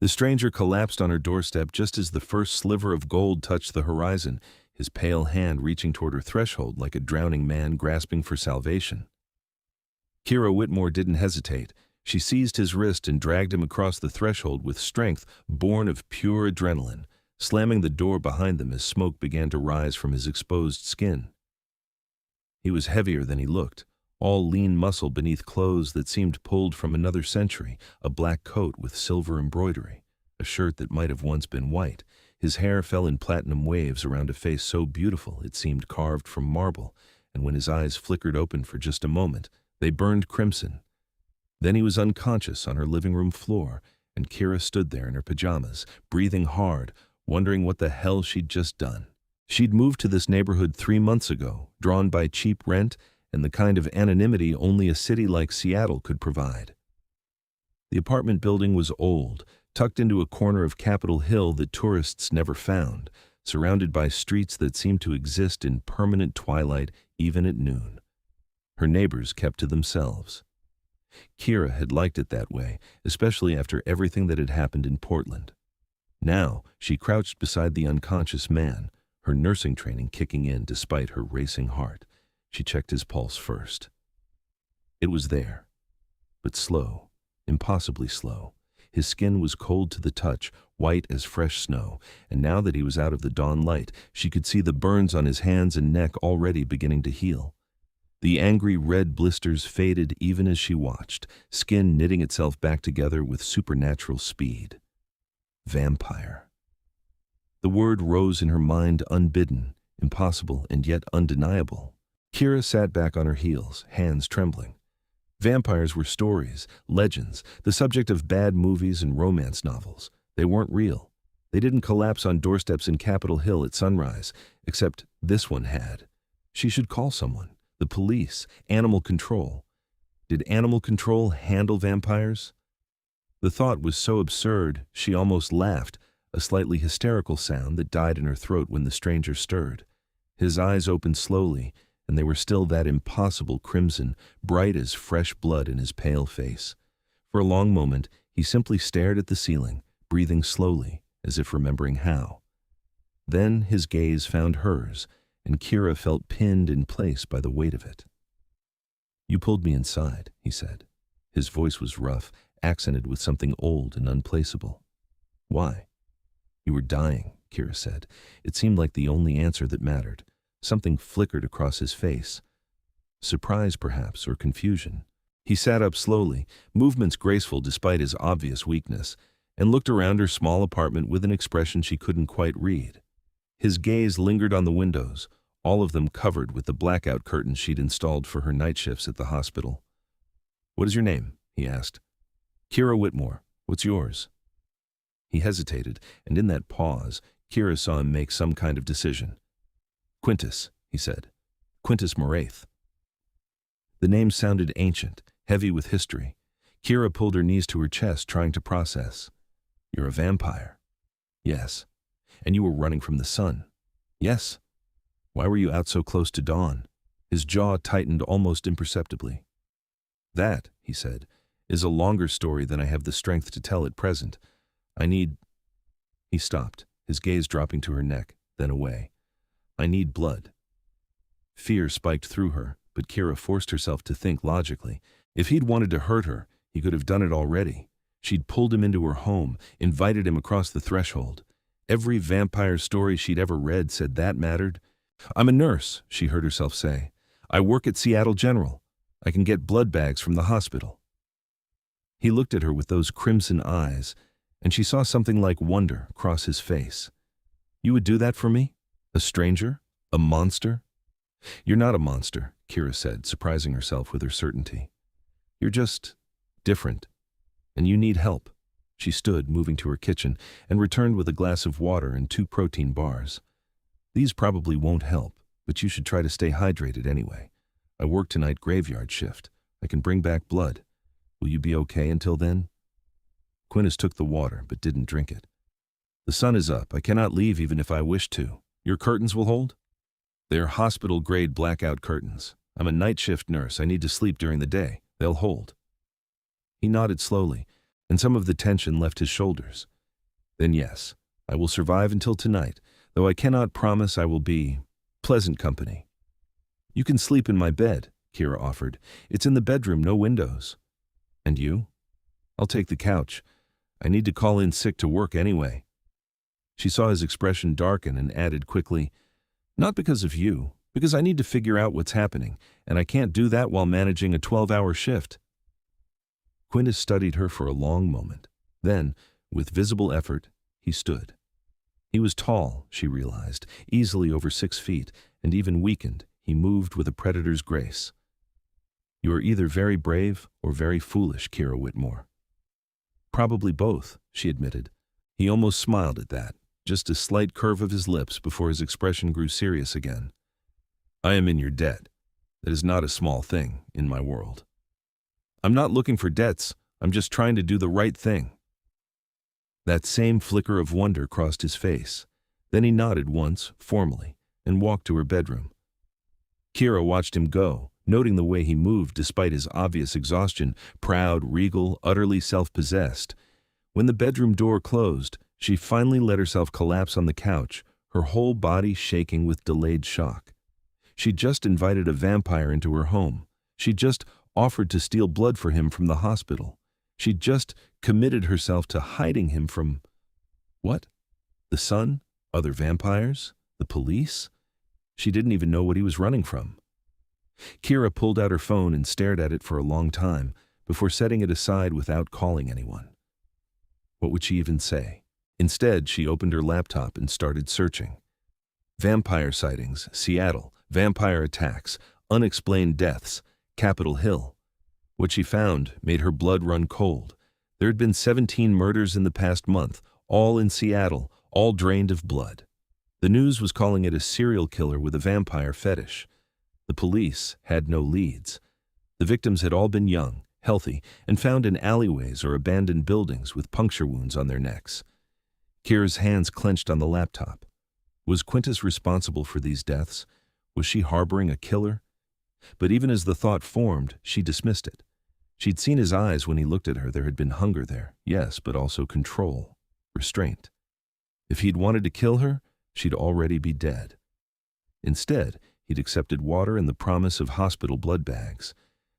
The stranger collapsed on her doorstep just as the first sliver of gold touched the horizon, his pale hand reaching toward her threshold like a drowning man grasping for salvation. Kira Whitmore didn't hesitate. She seized his wrist and dragged him across the threshold with strength born of pure adrenaline, slamming the door behind them as smoke began to rise from his exposed skin. He was heavier than he looked, all lean muscle beneath clothes that seemed pulled from another century, a black coat with silver embroidery, a shirt that might have once been white. His hair fell in platinum waves around a face so beautiful it seemed carved from marble, and when his eyes flickered open for just a moment, they burned crimson. Then he was unconscious on her living room floor, and Kira stood there in her pajamas, breathing hard, wondering what the hell she'd just done. She'd moved to this neighborhood 3 months ago, drawn by cheap rent and the kind of anonymity only a city like Seattle could provide. The apartment building was old, tucked into a corner of Capitol Hill that tourists never found, surrounded by streets that seemed to exist in permanent twilight even at noon. Her neighbors kept to themselves. Kira had liked it that way, especially after everything that had happened in Portland. Now, she crouched beside the unconscious man, her nursing training kicking in despite her racing heart. She checked his pulse first. It was there, but slow, impossibly slow. His skin was cold to the touch, white as fresh snow, and now that he was out of the dawn light, she could see the burns on his hands and neck already beginning to heal. The angry red blisters faded even as she watched, skin knitting itself back together with supernatural speed. Vampire. The word rose in her mind unbidden, impossible and yet undeniable. Kira sat back on her heels, hands trembling. Vampires were stories, legends, the subject of bad movies and romance novels. They weren't real. They didn't collapse on doorsteps in Capitol Hill at sunrise, except this one had. She should call someone. The police, animal control. Did animal control handle vampires? The thought was so absurd, she almost laughed, a slightly hysterical sound that died in her throat when the stranger stirred. His eyes opened slowly, and they were still that impossible crimson, bright as fresh blood in his pale face. For a long moment, he simply stared at the ceiling, breathing slowly, as if remembering how. Then his gaze found hers, and Kira felt pinned in place by the weight of it. "You pulled me inside," he said. His voice was rough, accented with something old and unplaceable. "Why?" "You were dying," Kira said. It seemed like the only answer that mattered. Something flickered across his face. Surprise, perhaps, or confusion. He sat up slowly, movements graceful despite his obvious weakness, and looked around her small apartment with an expression she couldn't quite read. His gaze lingered on the windows, all of them covered with the blackout curtains she'd installed for her night shifts at the hospital. "What is your name?" he asked. "Kira Whitmore. What's yours?" He hesitated, and in that pause, Kira saw him make some kind of decision. "Quintus," he said. "Quintus Moraith." The name sounded ancient, heavy with history. Kira pulled her knees to her chest, trying to process. "You're a vampire." "Yes." "And you were running from the sun." "Yes." "Why were you out so close to dawn?" His jaw tightened almost imperceptibly. "That," he said, "is a longer story than I have the strength to tell at present. I need—" He stopped, his gaze dropping to her neck, then away. "I need blood." Fear spiked through her, but Kira forced herself to think logically. If he'd wanted to hurt her, he could have done it already. She'd pulled him into her home, invited him across the threshold. Every vampire story she'd ever read said that mattered. "I'm a nurse," she heard herself say. "I work at Seattle General. I can get blood bags from the hospital." He looked at her with those crimson eyes, and she saw something like wonder cross his face. "You would do that for me? A stranger? A monster?" "You're not a monster," Kira said, surprising herself with her certainty. "You're just different, and you need help." She stood, moving to her kitchen, and returned with a glass of water and 2 protein bars. "These probably won't help, but you should try to stay hydrated anyway. I work tonight graveyard shift. I can bring back blood. Will you be okay until then?" Quintus took the water, but didn't drink it. "The sun is up. I cannot leave even if I wish to. Your curtains will hold?" "They're hospital-grade blackout curtains. I'm a night shift nurse. I need to sleep during the day. They'll hold." He nodded slowly, and some of the tension left his shoulders. Then yes, I will survive until tonight, though I cannot promise I will be pleasant company. You can sleep in my bed, Kira offered. It's in the bedroom, no windows. And you? I'll take the couch. I need to call in sick to work anyway. She saw his expression darken and added quickly, not because of you, because I need to figure out what's happening, and I can't do that while managing a 12-hour shift. Quintus studied her for a long moment. Then, with visible effort, he stood. He was tall, she realized, easily over 6 feet, and even weakened, he moved with a predator's grace. You are either very brave or very foolish, Kira Whitmore. Probably both, she admitted. He almost smiled at that, just a slight curve of his lips before his expression grew serious again. I am in your debt. That is not a small thing in my world. I'm not looking for debts, I'm just trying to do the right thing. That same flicker of wonder crossed his face. Then he nodded once, formally, and walked to her bedroom. Kira watched him go, noting the way he moved despite his obvious exhaustion, proud, regal, utterly self-possessed. When the bedroom door closed, she finally let herself collapse on the couch, her whole body shaking with delayed shock. She'd just invited a vampire into her home. She'd just offered to steal blood for him from the hospital. She'd just committed herself to hiding him from… what? The sun? Other vampires? The police? She didn't even know what he was running from. Kira pulled out her phone and stared at it for a long time before setting it aside without calling anyone. What would she even say? Instead, she opened her laptop and started searching. Vampire sightings, Seattle, vampire attacks, unexplained deaths, Capitol Hill. What she found made her blood run cold. There had been 17 murders in the past month, all in Seattle, all drained of blood. The news was calling it a serial killer with a vampire fetish. The police had no leads. The victims had all been young, healthy, and found in alleyways or abandoned buildings with puncture wounds on their necks. Kira's hands clenched on the laptop. Was Quintus responsible for these deaths? Was she harboring a killer? But even as the thought formed, she dismissed it. She'd seen his eyes when he looked at her. There had been hunger there, yes, but also control, restraint. If he'd wanted to kill her, she'd already be dead. Instead, he'd accepted water and the promise of hospital blood bags.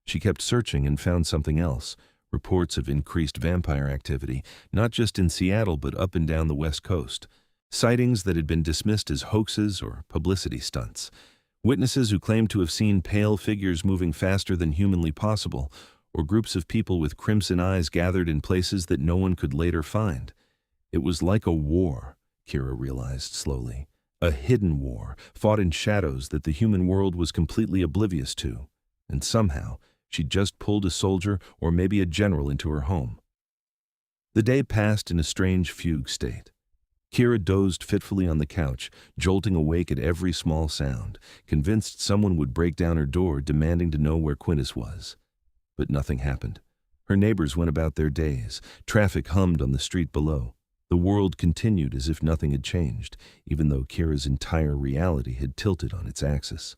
She kept searching and found something else, reports of increased vampire activity, not just in Seattle but up and down the West Coast. Sightings that had been dismissed as hoaxes or publicity stunts. Witnesses who claimed to have seen pale figures moving faster than humanly possible, or groups of people with crimson eyes gathered in places that no one could later find. It was like a war, Kira realized slowly. A hidden war, fought in shadows that the human world was completely oblivious to. And somehow, she'd just pulled a soldier or maybe a general into her home. The day passed in a strange fugue state. Kira dozed fitfully on the couch, jolting awake at every small sound, convinced someone would break down her door demanding to know where Quintus was. But nothing happened. Her neighbors went about their days. Traffic hummed on the street below. The world continued as if nothing had changed, even though Kira's entire reality had tilted on its axis.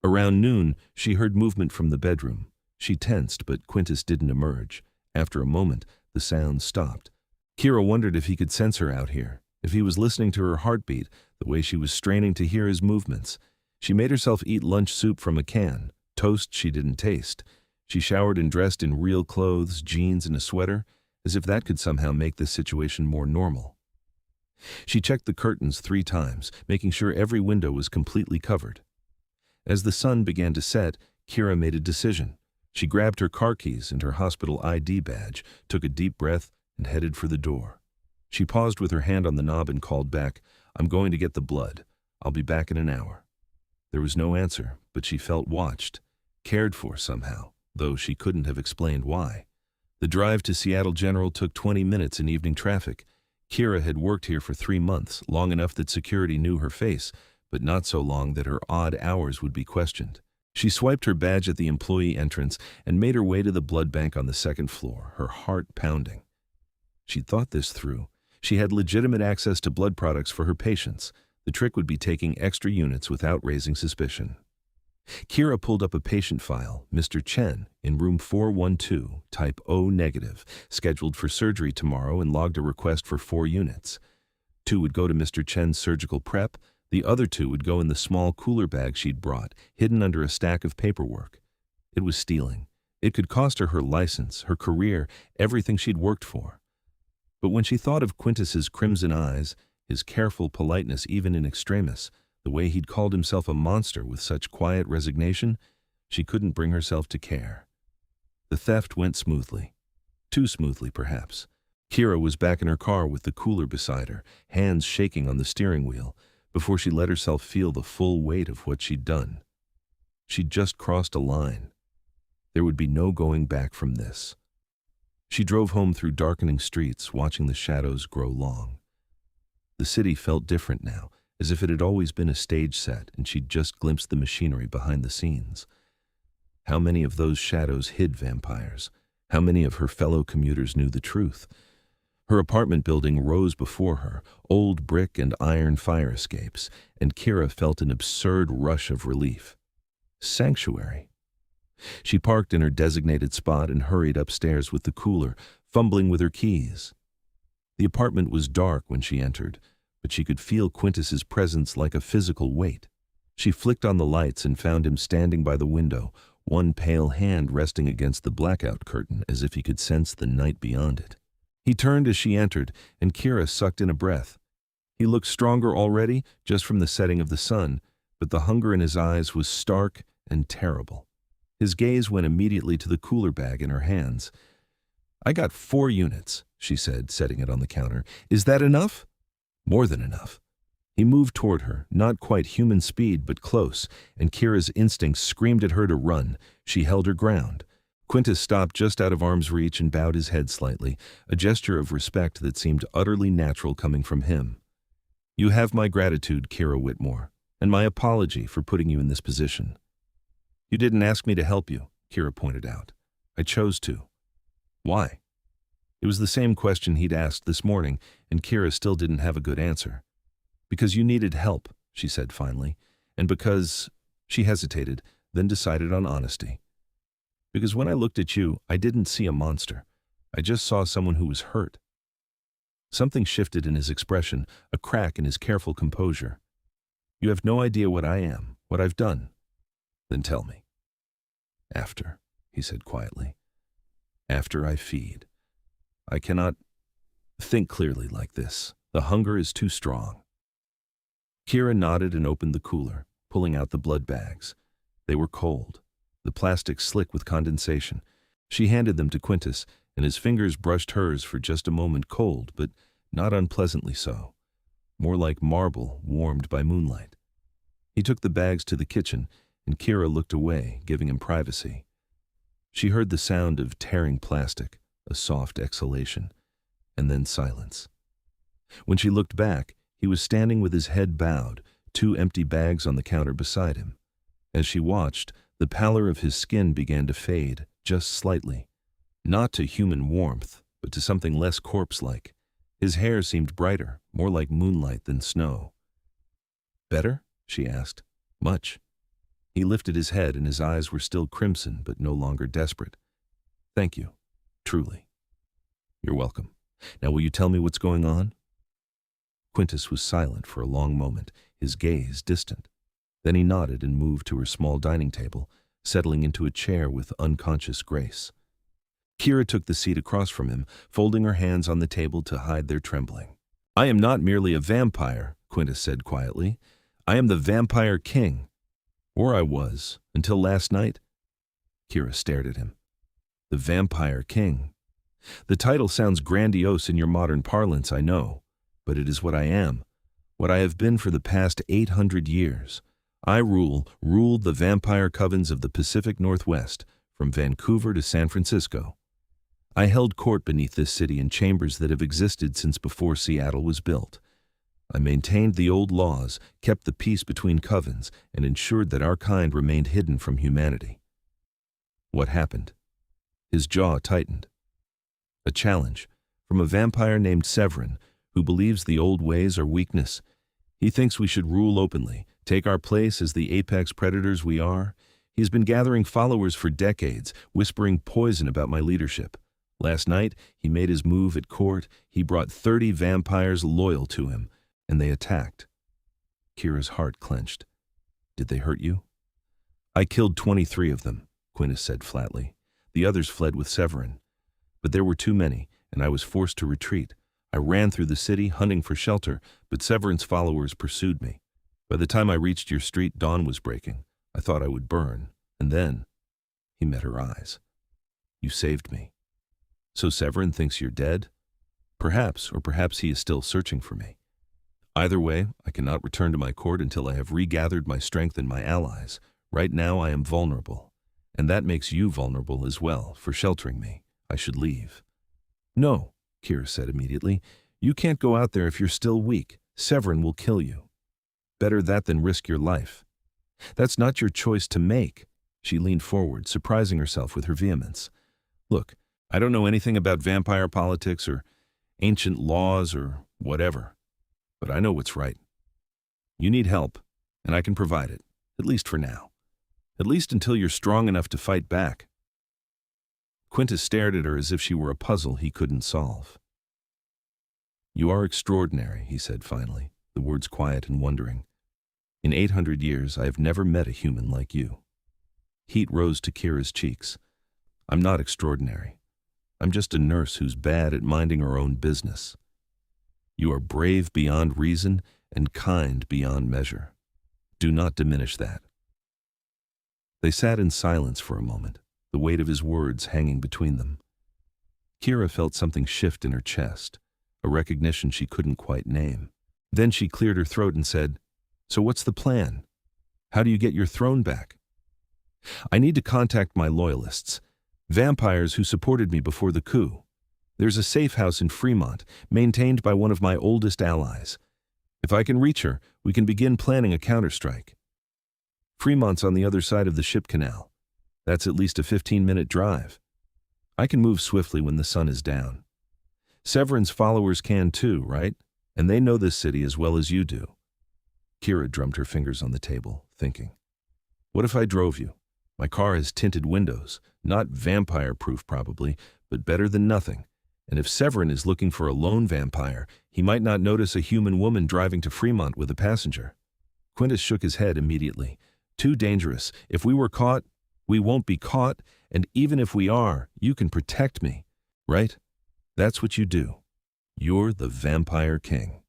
Around noon, she heard movement from the bedroom. She tensed, but Quintus didn't emerge. After a moment, the sound stopped. Kira wondered if he could sense her out here, if he was listening to her heartbeat, the way she was straining to hear his movements. She made herself eat lunch soup from a can, toast she didn't taste. She showered and dressed in real clothes, jeans and a sweater, as if that could somehow make this situation more normal. She checked the curtains 3 times, making sure every window was completely covered. As the sun began to set, Kira made a decision. She grabbed her car keys and her hospital ID badge, took a deep breath, and headed for the door. She paused with her hand on the knob and called back, "I'm going to get the blood. I'll be back in an hour." There was no answer, but she felt watched, cared for somehow, though she couldn't have explained why. The drive to Seattle General took 20 minutes in evening traffic. Kira had worked here for 3 months, long enough that security knew her face, but not so long that her odd hours would be questioned. She swiped her badge at the employee entrance and made her way to the blood bank on the 2nd floor, her heart pounding. She'd thought this through. She had legitimate access to blood products for her patients. The trick would be taking extra units without raising suspicion. Kira pulled up a patient file, Mr. Chen, in room 412, type O negative, scheduled for surgery tomorrow, and logged a request for 4 units. 2 would go to Mr. Chen's surgical prep, the other 2 would go in the small cooler bag she'd brought, hidden under a stack of paperwork. It was stealing. It could cost her her license, her career, everything she'd worked for. But when she thought of Quintus's crimson eyes, his careful politeness even in extremis, the way he'd called himself a monster with such quiet resignation, she couldn't bring herself to care. The theft went smoothly. Too smoothly, perhaps. Kira was back in her car with the cooler beside her, hands shaking on the steering wheel, before she let herself feel the full weight of what she'd done. She'd just crossed a line. There would be no going back from this. She drove home through darkening streets, watching the shadows grow long. The city felt different now, as if it had always been a stage set and she'd just glimpsed the machinery behind the scenes. How many of those shadows hid vampires? How many of her fellow commuters knew the truth? Her apartment building rose before her, old brick and iron fire escapes, and Kira felt an absurd rush of relief. Sanctuary. She parked in her designated spot and hurried upstairs with the cooler, fumbling with her keys. The apartment was dark when she entered, but she could feel Quintus's presence like a physical weight. She flicked on the lights and found him standing by the window, one pale hand resting against the blackout curtain as if he could sense the night beyond it. He turned as she entered, and Kira sucked in a breath. He looked stronger already, just from the setting of the sun, but the hunger in his eyes was stark and terrible. His gaze went immediately to the cooler bag in her hands. "I got 4 units, she said, setting it on the counter. "Is that enough?" "More than enough." He moved toward her, not quite human speed, but close, and Kira's instincts screamed at her to run. She held her ground. Quintus stopped just out of arm's reach and bowed his head slightly, a gesture of respect that seemed utterly natural coming from him. "You have my gratitude, Kira Whitmore, and my apology for putting you in this position." "You didn't ask me to help you," Kira pointed out. "I chose to." "Why?" It was the same question he'd asked this morning, and Kira still didn't have a good answer. "Because you needed help," she said finally, "and because—" She hesitated, then decided on honesty. "Because when I looked at you, I didn't see a monster. I just saw someone who was hurt." Something shifted in his expression, a crack in his careful composure. "You have no idea what I am, what I've done." "Then tell me." "After," he said quietly. "After I feed. I cannot think clearly like this. The hunger is too strong." Kira nodded and opened the cooler, pulling out the blood bags. They were cold, the plastic slick with condensation. She handed them to Quintus, and his fingers brushed hers for just a moment, cold, but not unpleasantly so, more like marble warmed by moonlight. He took the bags to the kitchen, and Kira looked away, giving him privacy. She heard the sound of tearing plastic, a soft exhalation, and then silence. When she looked back, he was standing with his head bowed, 2 empty bags on the counter beside him. As she watched, the pallor of his skin began to fade, just slightly. Not to human warmth, but to something less corpse-like. His hair seemed brighter, more like moonlight than snow. "Better?" she asked. "Much." He lifted his head, and his eyes were still crimson, but no longer desperate. "Thank you. Truly." "You're welcome. Now will you tell me what's going on?" Quintus was silent for a long moment, his gaze distant. Then he nodded and moved to her small dining table, settling into a chair with unconscious grace. Kira took the seat across from him, folding her hands on the table to hide their trembling. "I am not merely a vampire," Quintus said quietly. "I am the Vampire King. Or I was, until last night." Kira stared at him. "The Vampire King. The title sounds grandiose in your modern parlance, I know, but it is what I am, what I have been for the past 800 years. I ruled the vampire covens of the Pacific Northwest, from Vancouver to San Francisco. I held court beneath this city in chambers that have existed since before Seattle was built. I maintained the old laws, kept the peace between covens, and ensured that our kind remained hidden from humanity." What happened? His jaw tightened. A challenge from a vampire named Severin, who believes the old ways are weakness. He thinks we should rule openly, take our place as the apex predators we are. He's been gathering followers for decades, whispering poison about my leadership. Last night, he made his move at court. He brought 30 vampires loyal to him, and they attacked. Kira's heart clenched. Did they hurt you? I killed 23 of them, Quintus said flatly. The others fled with Severin. But there were too many, and I was forced to retreat. I ran through the city, hunting for shelter, but Severin's followers pursued me. By the time I reached your street, dawn was breaking. I thought I would burn, and then he met her eyes. You saved me. So Severin thinks you're dead? Perhaps, or perhaps he is still searching for me. Either way, I cannot return to my court until I have regathered my strength and my allies. Right now I am vulnerable, and that makes you vulnerable as well for sheltering me. I should leave. No, Kira said immediately. You can't go out there if you're still weak. Severin will kill you. Better that than risk your life. That's not your choice to make. She leaned forward, surprising herself with her vehemence. Look, I don't know anything about vampire politics or ancient laws or whatever, but I know what's right. You need help, and I can provide it, at least for now. At least until you're strong enough to fight back. Quintus stared at her as if she were a puzzle he couldn't solve. You are extraordinary, he said finally, the words quiet and wondering. In 800 years, I have never met a human like you. Heat rose to Kira's cheeks. I'm not extraordinary. I'm just a nurse who's bad at minding her own business. You are brave beyond reason and kind beyond measure. Do not diminish that. They sat in silence for a moment, the weight of his words hanging between them. Kira felt something shift in her chest, a recognition she couldn't quite name. Then she cleared her throat and said, So what's the plan? How do you get your throne back? I need to contact my loyalists, vampires who supported me before the coup. There's a safe house in Fremont, maintained by one of my oldest allies. If I can reach her, we can begin planning a counterstrike. Fremont's on the other side of the ship canal. That's at least a 15-minute drive. I can move swiftly when the sun is down. Severin's followers can too, right? And they know this city as well as you do. Kira drummed her fingers on the table, thinking. What if I drove you? My car has tinted windows, not vampire-proof probably, but better than nothing. And if Severin is looking for a lone vampire, he might not notice a human woman driving to Fremont with a passenger. Quintus shook his head immediately. Too dangerous. If we were caught, we won't be caught, and even if we are, you can protect me, right? That's what you do. You're the Vampire King.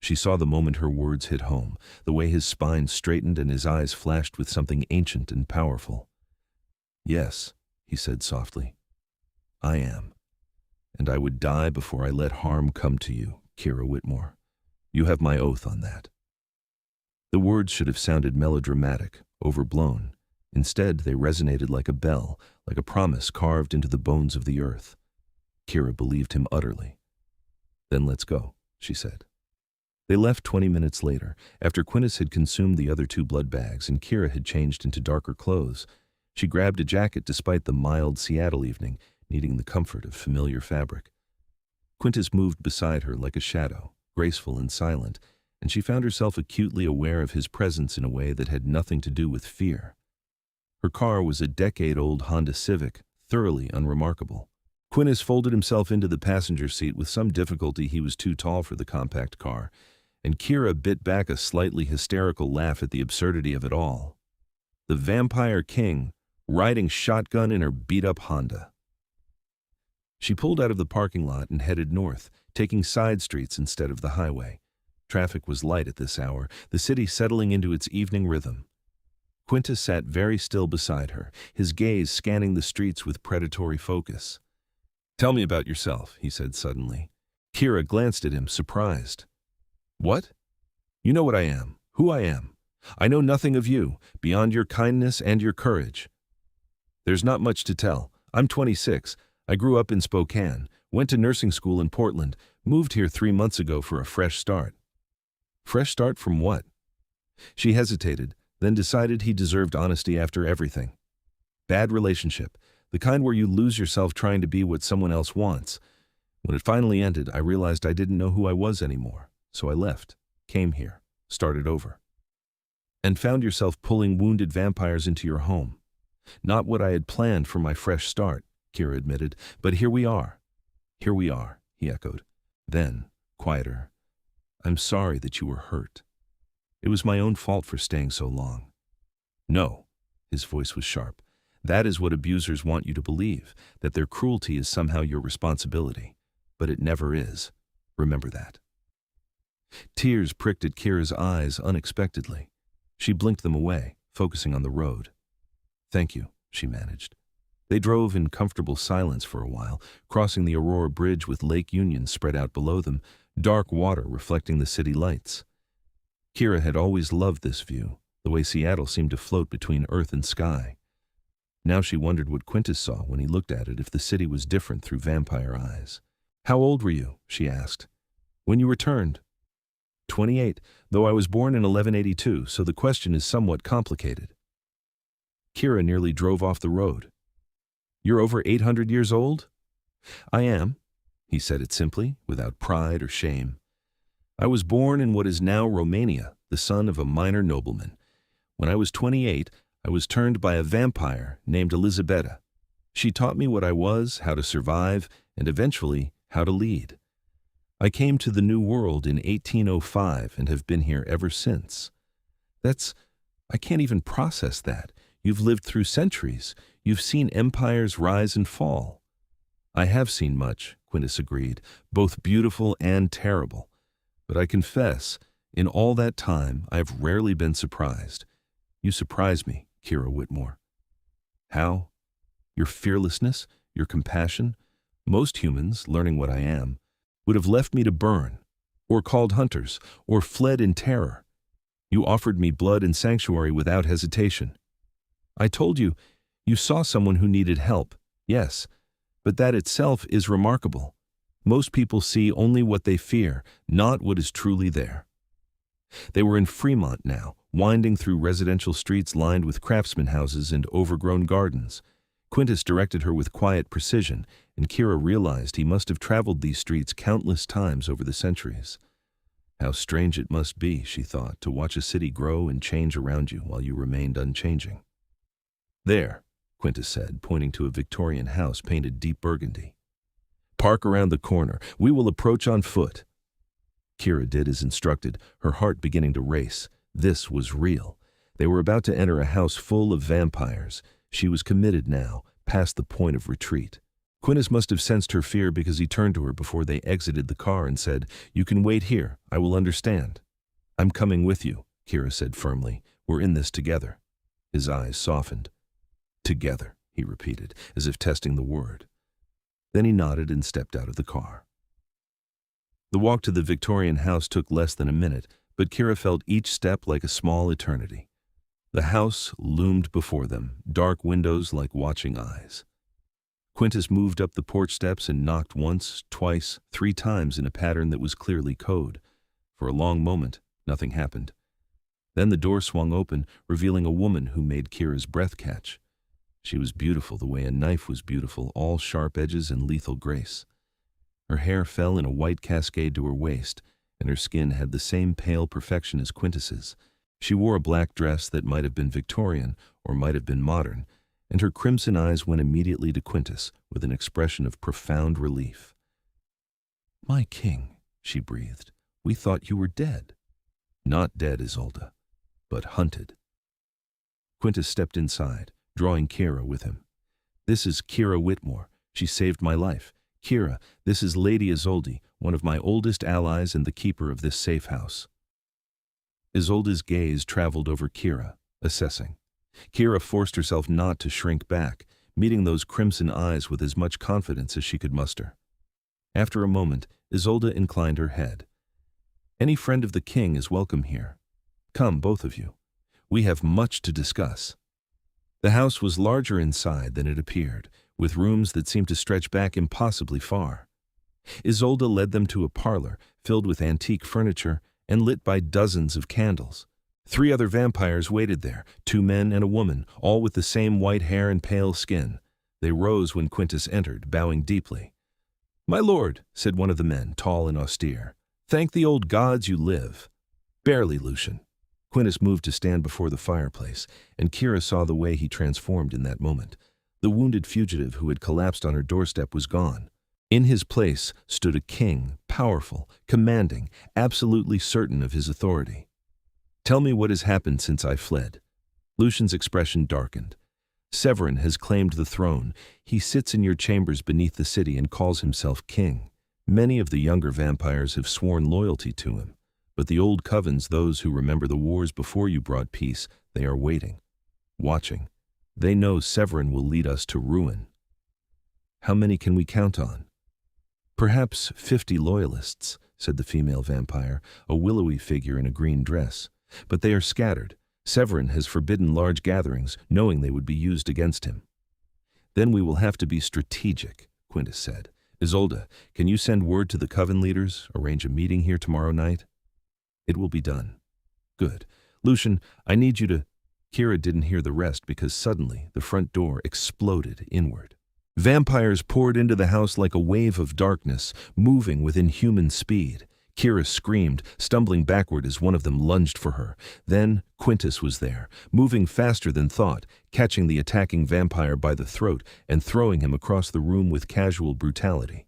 She saw the moment her words hit home, the way his spine straightened and his eyes flashed with something ancient and powerful. Yes, he said softly. I am. And I would die before I let harm come to you, Kira Whitmore. You have my oath on that. The words should have sounded melodramatic, overblown. Instead, they resonated like a bell, like a promise carved into the bones of the earth. Kira believed him utterly. Then let's go, she said. They left 20 minutes later, after Quintus had consumed the other 2 blood bags and Kira had changed into darker clothes. She grabbed a jacket despite the mild Seattle evening, needing the comfort of familiar fabric. Quintus moved beside her like a shadow, graceful and silent, and she found herself acutely aware of his presence in a way that had nothing to do with fear. Her car was a decade-old Honda Civic, thoroughly unremarkable. Quintus folded himself into the passenger seat with some difficulty. He was too tall for the compact car, and Kira bit back a slightly hysterical laugh at the absurdity of it all. The Vampire King, riding shotgun in her beat-up Honda. She pulled out of the parking lot and headed north, taking side streets instead of the highway. Traffic was light at this hour, the city settling into its evening rhythm. Quintus sat very still beside her, his gaze scanning the streets with predatory focus. Tell me about yourself, he said suddenly. Kira glanced at him, surprised. What? You know what I am, who I am. I know nothing of you, beyond your kindness and your courage. There's not much to tell. I'm 26. I grew up in Spokane, went to nursing school in Portland, moved here 3 months ago for a fresh start. Fresh start from what? She hesitated, then decided he deserved honesty after everything. Bad relationship, the kind where you lose yourself trying to be what someone else wants. When it finally ended, I realized I didn't know who I was anymore, so I left, came here. started over. And found yourself pulling wounded vampires into your home. Not what I had planned for my fresh start, Kira admitted, but here we are. Here we are, he echoed. Then, quieter, I'm sorry that you were hurt. It was my own fault for staying so long. No, his voice was sharp. That is what abusers want you to believe, that their cruelty is somehow your responsibility. But it never is. Remember that. Tears pricked at Kira's eyes unexpectedly. She blinked them away, focusing on the road. Thank you, she managed. They drove in comfortable silence for a while, crossing the Aurora Bridge with Lake Union spread out below them, dark water reflecting the city lights. Kira had always loved this view, the way Seattle seemed to float between earth and sky. Now she wondered what Quintus saw when he looked at it, if the city was different through vampire eyes. How old were you? She asked. When you returned? 28, though I was born in 1182, so the question is somewhat complicated. Kira nearly drove off the road. You're over 800 years old? I am, he said it simply, without pride or shame. I was born in what is now Romania, the son of a minor nobleman. When I was 28, I was turned by a vampire named Elisabetta. She taught me what I was, how to survive, and eventually how to lead. I came to the New World in 1805 and have been here ever since. I can't even process that. You've lived through centuries. You've seen empires rise and fall. I have seen much, Quintus agreed, both beautiful and terrible. But I confess, in all that time, I have rarely been surprised. You surprise me, Kira Whitmore. How? Your fearlessness, your compassion. Most humans, learning what I am, would have left me to burn, or called hunters, or fled in terror. You offered me blood and sanctuary without hesitation. I told you, you saw someone who needed help, yes, but that itself is remarkable. Most people see only what they fear, not what is truly there. They were in Fremont now, winding through residential streets lined with craftsman houses and overgrown gardens. Quintus directed her with quiet precision, and Kira realized he must have traveled these streets countless times over the centuries. How strange it must be, she thought, to watch a city grow and change around you while you remained unchanging. There, Quintus said, pointing to a Victorian house painted deep burgundy. Park around the corner. We will approach on foot. Kira did as instructed, her heart beginning to race. This was real. They were about to enter a house full of vampires. She was committed now, past the point of retreat. Quintus must have sensed her fear because he turned to her before they exited the car and said, You can wait here. I will understand. I'm coming with you, Kira said firmly. We're in this together. His eyes softened. Together, he repeated, as if testing the word. Then he nodded and stepped out of the car. The walk to the Victorian house took less than a minute, but Kira felt each step like a small eternity. The house loomed before them, dark windows like watching eyes. Quintus moved up the porch steps and knocked once, twice, 3 times in a pattern that was clearly code. For a long moment, nothing happened. Then the door swung open, revealing a woman who made Kira's breath catch. She was beautiful the way a knife was beautiful, all sharp edges and lethal grace. Her hair fell in a white cascade to her waist, and her skin had the same pale perfection as Quintus's. She wore a black dress that might have been Victorian or might have been modern, and her crimson eyes went immediately to Quintus with an expression of profound relief. My king, she breathed, we thought you were dead. Not dead, Isolde, but hunted. Quintus stepped inside, drawing Kira with him. This is Kira Whitmore. She saved my life. Kira, this is Lady Isolde, one of my oldest allies and the keeper of this safe house. Isolde's gaze traveled over Kira, assessing. Kira forced herself not to shrink back, meeting those crimson eyes with as much confidence as she could muster. After a moment, Isolde inclined her head. Any friend of the king is welcome here. Come, both of you. We have much to discuss. The house was larger inside than it appeared, with rooms that seemed to stretch back impossibly far. Isolde led them to a parlor filled with antique furniture and lit by dozens of candles. 3 other vampires waited there, 2 men and a woman, all with the same white hair and pale skin. They rose when Quintus entered, bowing deeply. My lord, said one of the men, tall and austere, thank the old gods you live. Barely, Lucian. Quintus moved to stand before the fireplace, and Kira saw the way he transformed in that moment. The wounded fugitive who had collapsed on her doorstep was gone. In his place stood a king, powerful, commanding, absolutely certain of his authority. "Tell me what has happened since I fled." Lucian's expression darkened. "Severin has claimed the throne. He sits in your chambers beneath the city and calls himself king. Many of the younger vampires have sworn loyalty to him, but the old covens, those who remember the wars before you brought peace, they are waiting, watching. They know Severin will lead us to ruin." "How many can we count on?" "Perhaps 50 loyalists," said the female vampire, a willowy figure in a green dress. "But they are scattered. Severin has forbidden large gatherings, knowing they would be used against him." "Then we will have to be strategic," Quintus said. "Isolde, can you send word to the coven leaders, arrange a meeting here tomorrow night?" "It will be done." "Good. Lucian, I need you to—" Kira didn't hear the rest because suddenly the front door exploded inward. Vampires poured into the house like a wave of darkness, moving with inhuman speed. Kira screamed, stumbling backward as one of them lunged for her. Then Quintus was there, moving faster than thought, catching the attacking vampire by the throat and throwing him across the room with casual brutality.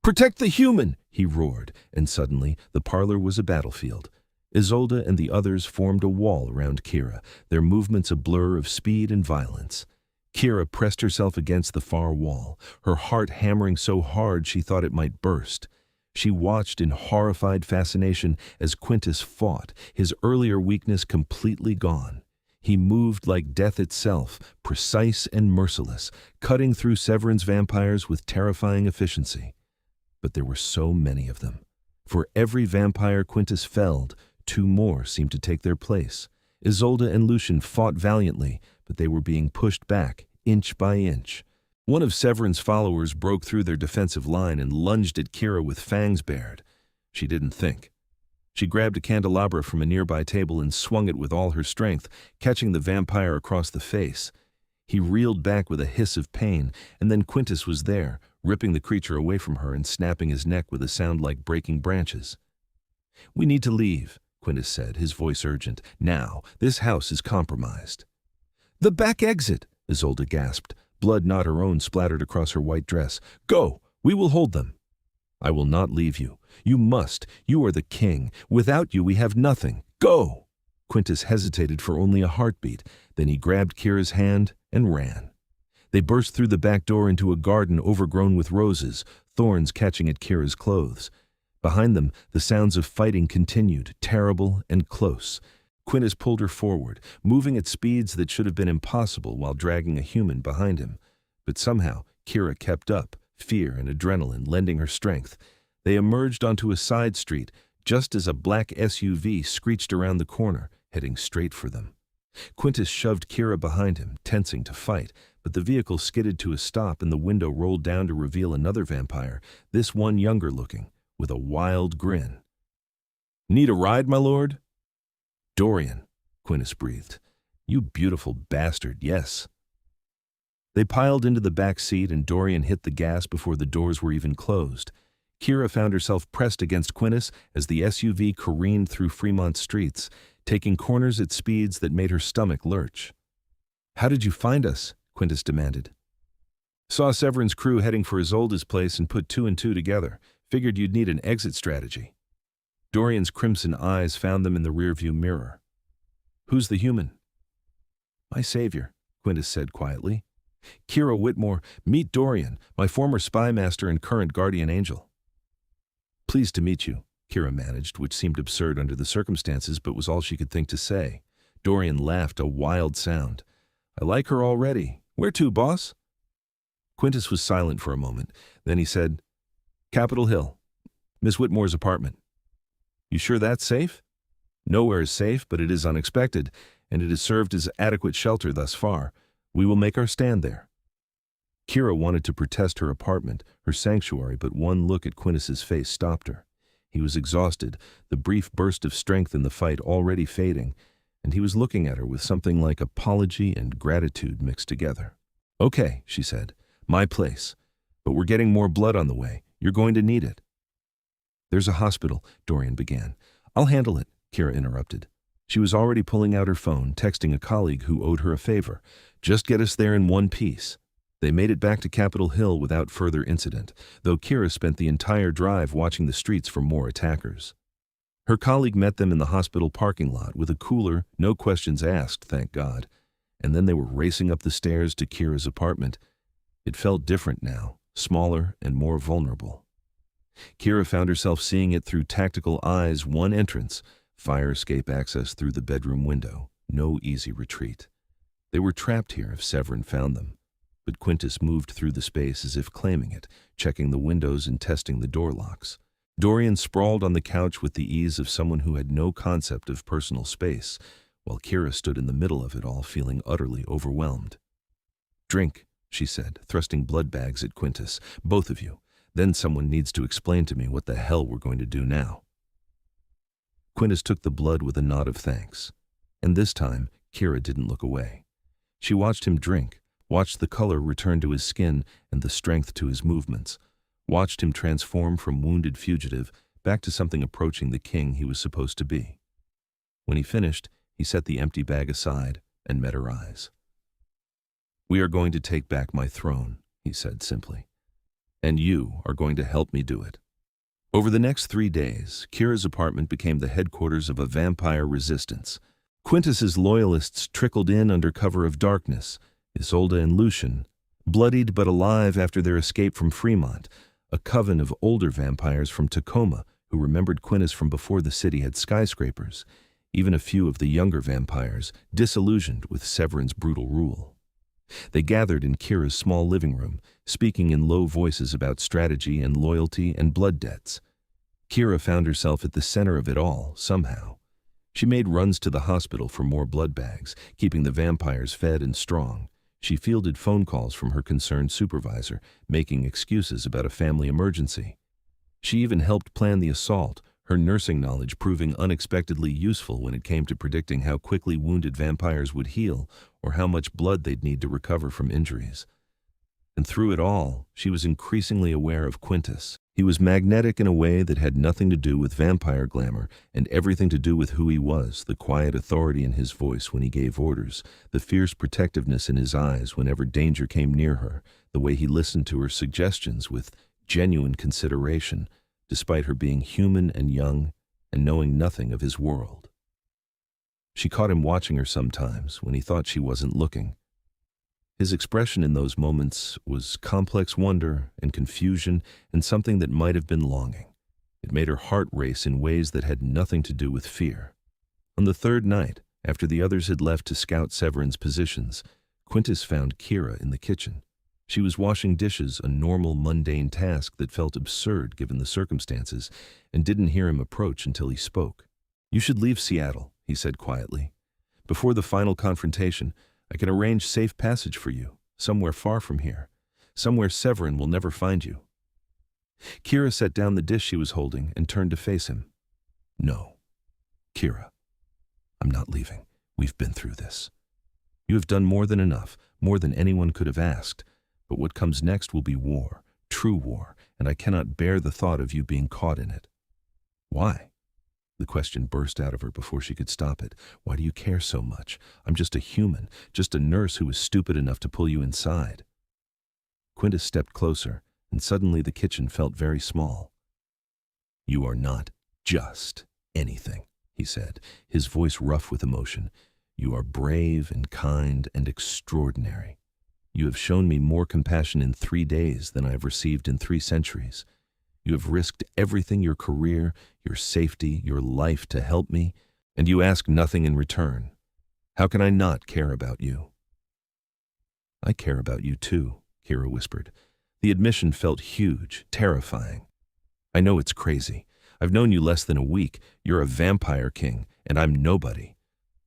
"Protect the human!" he roared, and suddenly the parlor was a battlefield. Isolde and the others formed a wall around Kira, their movements a blur of speed and violence. Kira pressed herself against the far wall, her heart hammering so hard she thought it might burst. She watched in horrified fascination as Quintus fought, his earlier weakness completely gone. He moved like death itself, precise and merciless, cutting through Severin's vampires with terrifying efficiency. But there were so many of them. For every vampire Quintus felled, 2 more seemed to take their place. Isolde and Lucian fought valiantly, but they were being pushed back, inch by inch. One of Severin's followers broke through their defensive line and lunged at Kira with fangs bared. She didn't think. She grabbed a candelabra from a nearby table and swung it with all her strength, catching the vampire across the face. He reeled back with a hiss of pain, and then Quintus was there, ripping the creature away from her and snapping his neck with a sound like breaking branches. "We need to leave," Quintus said, his voice urgent. "Now, this house is compromised." "The back exit," Isolde gasped. Blood not her own splattered across her white dress. "Go! We will hold them." "I will not leave you. You must. You are the king. Without you we have nothing. Go!" Quintus hesitated for only a heartbeat. Then he grabbed Kira's hand and ran. They burst through the back door into a garden overgrown with roses, thorns catching at Kira's clothes. Behind them, the sounds of fighting continued, terrible and close. Quintus pulled her forward, moving at speeds that should have been impossible while dragging a human behind him. But somehow, Kira kept up, fear and adrenaline lending her strength. They emerged onto a side street, just as a black SUV screeched around the corner, heading straight for them. Quintus shoved Kira behind him, tensing to fight, but the vehicle skidded to a stop and the window rolled down to reveal another vampire, this one younger looking, with a wild grin. "Need a ride, my lord?" "Dorian," Quintus breathed. "You beautiful bastard, yes." They piled into the back seat and Dorian hit the gas before the doors were even closed. Kira found herself pressed against Quintus as the SUV careened through Fremont streets, taking corners at speeds that made her stomach lurch. "How did you find us?" Quintus demanded. "Saw Severin's crew heading for Isolde's place and put 2 and 2 together. Figured you'd need an exit strategy." Dorian's crimson eyes found them in the rearview mirror. "Who's the human?" "My savior," Quintus said quietly. "Kira Whitmore, meet Dorian, my former spy master and current guardian angel." "Pleased to meet you," Kira managed, which seemed absurd under the circumstances but was all she could think to say. Dorian laughed a wild sound. "I like her already. Where to, boss?" Quintus was silent for a moment. Then he said, "Capitol Hill. Miss Whitmore's apartment." "You sure that's safe?" "Nowhere is safe, but it is unexpected, and it has served as adequate shelter thus far. We will make our stand there." Kira wanted to protest her apartment, her sanctuary, but one look at Quintus's face stopped her. He was exhausted, the brief burst of strength in the fight already fading, and he was looking at her with something like apology and gratitude mixed together. "Okay," she said, "my place. But we're getting more blood on the way. You're going to need it." "There's a hospital," Dorian began. "I'll handle it," Kira interrupted. She was already pulling out her phone, texting a colleague who owed her a favor. Just get us there in one piece. They made it back to Capitol Hill without further incident, though Kira spent the entire drive watching the streets for more attackers. Her colleague met them in the hospital parking lot with a cooler, no questions asked, thank God, and then they were racing up the stairs to Kira's apartment. It felt different now, smaller and more vulnerable. Kira found herself seeing it through tactical eyes, one entrance, fire escape access through the bedroom window, no easy retreat. They were trapped here if Severin found them, but Quintus moved through the space as if claiming it, checking the windows and testing the door locks. Dorian sprawled on the couch with the ease of someone who had no concept of personal space, while Kira stood in the middle of it all feeling utterly overwhelmed. "Drink," she said, thrusting blood bags at Quintus. "Both of you. Then someone needs to explain to me what the hell we're going to do now." Quintus took the blood with a nod of thanks, and this time Kira didn't look away. She watched him drink, watched the color return to his skin and the strength to his movements, watched him transform from wounded fugitive back to something approaching the king he was supposed to be. When he finished, he set the empty bag aside and met her eyes. "We are going to take back my throne," he said simply, "and you are going to help me do it." Over the next 3 days, Kira's apartment became the headquarters of a vampire resistance. Quintus's loyalists trickled in under cover of darkness, Isolde and Lucian, bloodied but alive after their escape from Fremont, a coven of older vampires from Tacoma who remembered Quintus from before the city had skyscrapers, even a few of the younger vampires, disillusioned with Severin's brutal rule. They gathered in Kira's small living room, speaking in low voices about strategy and loyalty and blood debts. Kira found herself at the center of it all, somehow. She made runs to the hospital for more blood bags, keeping the vampires fed and strong. She fielded phone calls from her concerned supervisor, making excuses about a family emergency. She even helped plan the assault, her nursing knowledge proving unexpectedly useful when it came to predicting how quickly wounded vampires would heal or how much blood they'd need to recover from injuries. And through it all, she was increasingly aware of Quintus. He was magnetic in a way that had nothing to do with vampire glamour and everything to do with who he was, the quiet authority in his voice when he gave orders, the fierce protectiveness in his eyes whenever danger came near her, the way he listened to her suggestions with genuine consideration, despite her being human and young and knowing nothing of his world. She caught him watching her sometimes when he thought she wasn't looking. His expression in those moments was complex wonder and confusion and something that might have been longing. It made her heart race in ways that had nothing to do with fear. On the third night, after the others had left to scout Severin's positions, Quintus found Kira in the kitchen. She was washing dishes, a normal, mundane task that felt absurd given the circumstances, and didn't hear him approach until he spoke. "You should leave Seattle," he said quietly. "Before the final confrontation, I can arrange safe passage for you, somewhere far from here, somewhere Severin will never find you." Kira set down the dish she was holding and turned to face him. "No, Kira, I'm not leaving. We've been through this. You have done more than enough, more than anyone could have asked, but what comes next will be war, true war, and I cannot bear the thought of you being caught in it." "Why?" The question burst out of her before she could stop it. "Why do you care so much? I'm just a human, just a nurse who was stupid enough to pull you inside." Quintus stepped closer, and suddenly the kitchen felt very small. "You are not just anything," he said, his voice rough with emotion. "You are brave and kind and extraordinary. You have shown me more compassion in 3 days than I have received in 3 centuries. You have risked everything, your career, your safety, your life to help me, and you ask nothing in return. How can I not care about you?" "I care about you too," Kira whispered. The admission felt huge, terrifying. "I know it's crazy. I've known you less than a week. You're a vampire king, and I'm nobody.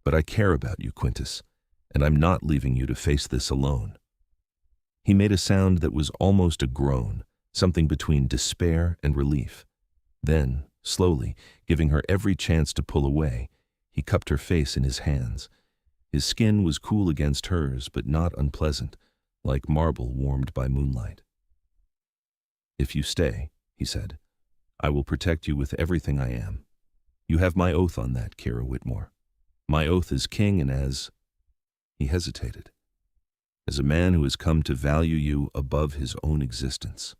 But I care about you, Quintus, and I'm not leaving you to face this alone." He made a sound that was almost a groan, something between despair and relief. Then, slowly, giving her every chance to pull away, he cupped her face in his hands. His skin was cool against hers, but not unpleasant, like marble warmed by moonlight. "If you stay," he said, "I will protect you with everything I am. You have my oath on that, Kira Whitmore. My oath as king and as—" He hesitated. "As a man who has come to value you above his own existence."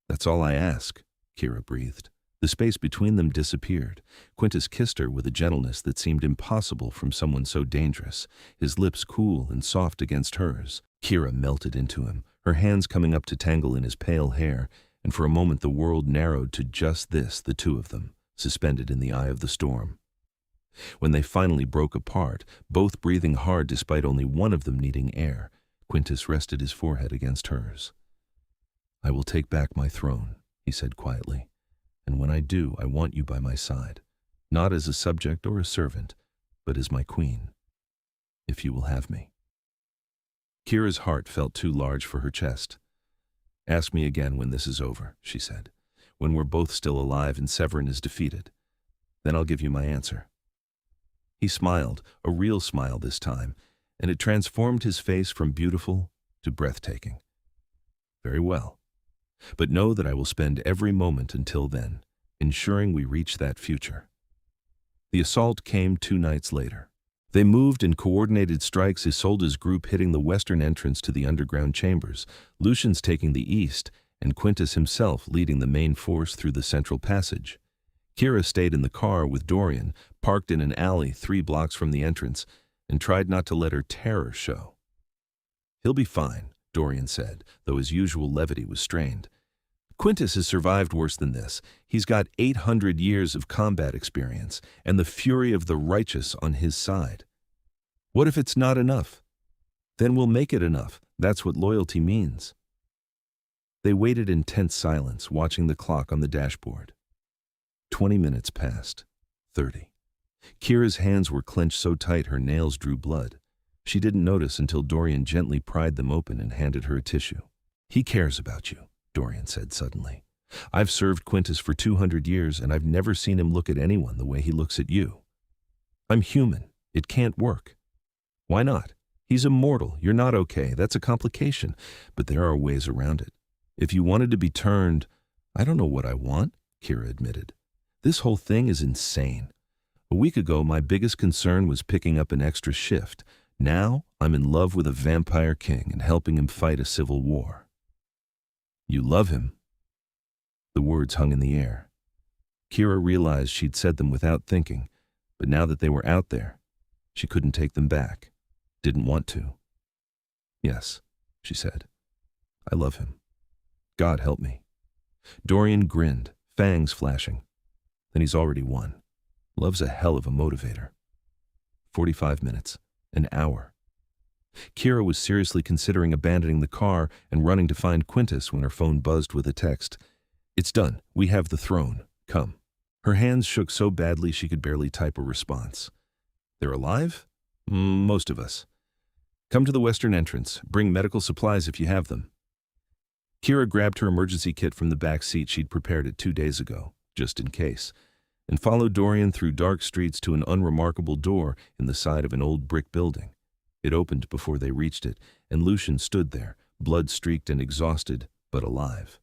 "That's all I ask," Kira breathed. The space between them disappeared. Quintus kissed her with a gentleness that seemed impossible from someone so dangerous, his lips cool and soft against hers. Kira melted into him, her hands coming up to tangle in his pale hair, and for a moment the world narrowed to just this, the two of them, suspended in the eye of the storm. When they finally broke apart, both breathing hard despite only one of them needing air, Quintus rested his forehead against hers. "I will take back my throne," he said quietly. "And when I do, I want you by my side, not as a subject or a servant, but as my queen, if you will have me." Kira's heart felt too large for her chest. "Ask me again when this is over," she said, "when we're both still alive and Severin is defeated. Then I'll give you my answer." He smiled, a real smile this time, and it transformed his face from beautiful to breathtaking. "Very well. But know that I will spend every moment until then, ensuring we reach that future." The assault came 2 nights later. They moved in coordinated strikes, Isolde's group hitting the western entrance to the underground chambers, Lucian's taking the east, and Quintus himself leading the main force through the central passage. Kira stayed in the car with Dorian, parked in an alley 3 blocks from the entrance, and tried not to let her terror show. "He'll be fine," Dorian said, though his usual levity was strained. "Quintus has survived worse than this. He's got 800 years of combat experience, and the fury of the righteous on his side. What if it's not enough? Then we'll make it enough. That's what loyalty means." They waited in tense silence, watching the clock on the dashboard. 20 minutes passed. 30. Kira's hands were clenched so tight her nails drew blood. She didn't notice until Dorian gently pried them open and handed her a tissue. "He cares about you," Dorian said suddenly. "I've served Quintus for 200 years, and I've never seen him look at anyone the way he looks at you. I'm human. It can't work." "Why not? He's immortal. You're not okay. That's a complication. But there are ways around it. If you wanted to be turned—" "I don't know what I want," Kira admitted. "This whole thing is insane. A week ago, my biggest concern was picking up an extra shift. Now, I'm in love with a vampire king and helping him fight a civil war." "You love him?" The words hung in the air. Kira realized she'd said them without thinking, but now that they were out there, she couldn't take them back, didn't want to. "Yes," she said. "I love him. God help me." Dorian grinned, fangs flashing. "Then he's already won. Love's a hell of a motivator." 45 minutes. An hour. Kira was seriously considering abandoning the car and running to find Quintus when her phone buzzed with a text. "It's done. We have the throne. Come." Her hands shook so badly she could barely type a response. "They're alive?" "Most of us." "Come to the western entrance. Bring medical supplies if you have them." Kira grabbed her emergency kit from the back seat she'd prepared it 2 days ago, just in case, and followed Dorian through dark streets to an unremarkable door in the side of an old brick building. It opened before they reached it, and Lucian stood there, blood-streaked and exhausted, but alive.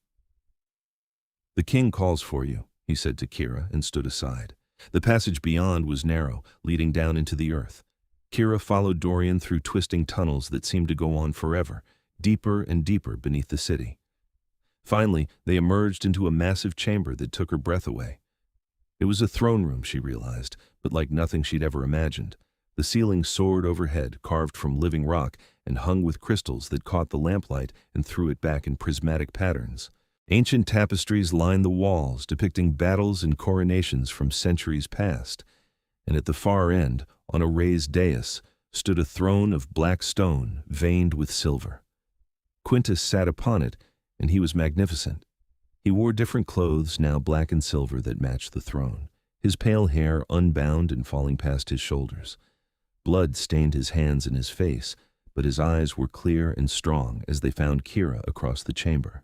"The king calls for you," he said to Kira, and stood aside. The passage beyond was narrow, leading down into the earth. Kira followed Dorian through twisting tunnels that seemed to go on forever, deeper and deeper beneath the city. Finally, they emerged into a massive chamber that took her breath away. It was a throne room, she realized, but like nothing she'd ever imagined. The ceiling soared overhead, carved from living rock, and hung with crystals that caught the lamplight and threw it back in prismatic patterns. Ancient tapestries lined the walls, depicting battles and coronations from centuries past. And at the far end, on a raised dais, stood a throne of black stone, veined with silver. Quintus sat upon it, and he was magnificent. He wore different clothes, now black and silver, that matched the throne, his pale hair unbound and falling past his shoulders. Blood stained his hands and his face, but his eyes were clear and strong as they found Kira across the chamber.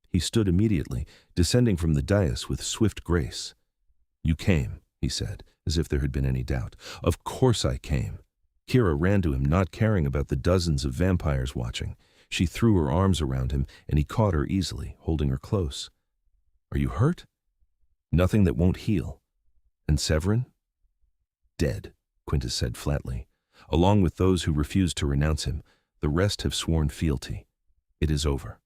He stood immediately, descending from the dais with swift grace. "You came," he said, as if there had been any doubt. "Of course I came." Kira ran to him, not caring about the dozens of vampires watching. She threw her arms around him, and he caught her easily, holding her close. "Are you hurt?" "Nothing that won't heal." And Severin? Dead, Quintus said flatly. Along with those who refused to renounce him, the rest have sworn fealty. It is over.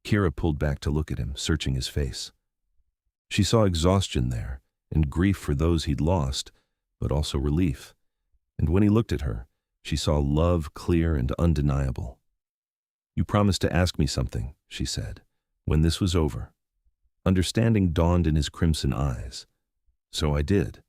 Kira pulled back to look at him, searching his face. She saw exhaustion there, and grief for those he'd lost, but also relief. And when he looked at her, she saw love clear and undeniable. "You promised to ask me something," she said, when this was over. Understanding dawned in his crimson eyes. "So I did."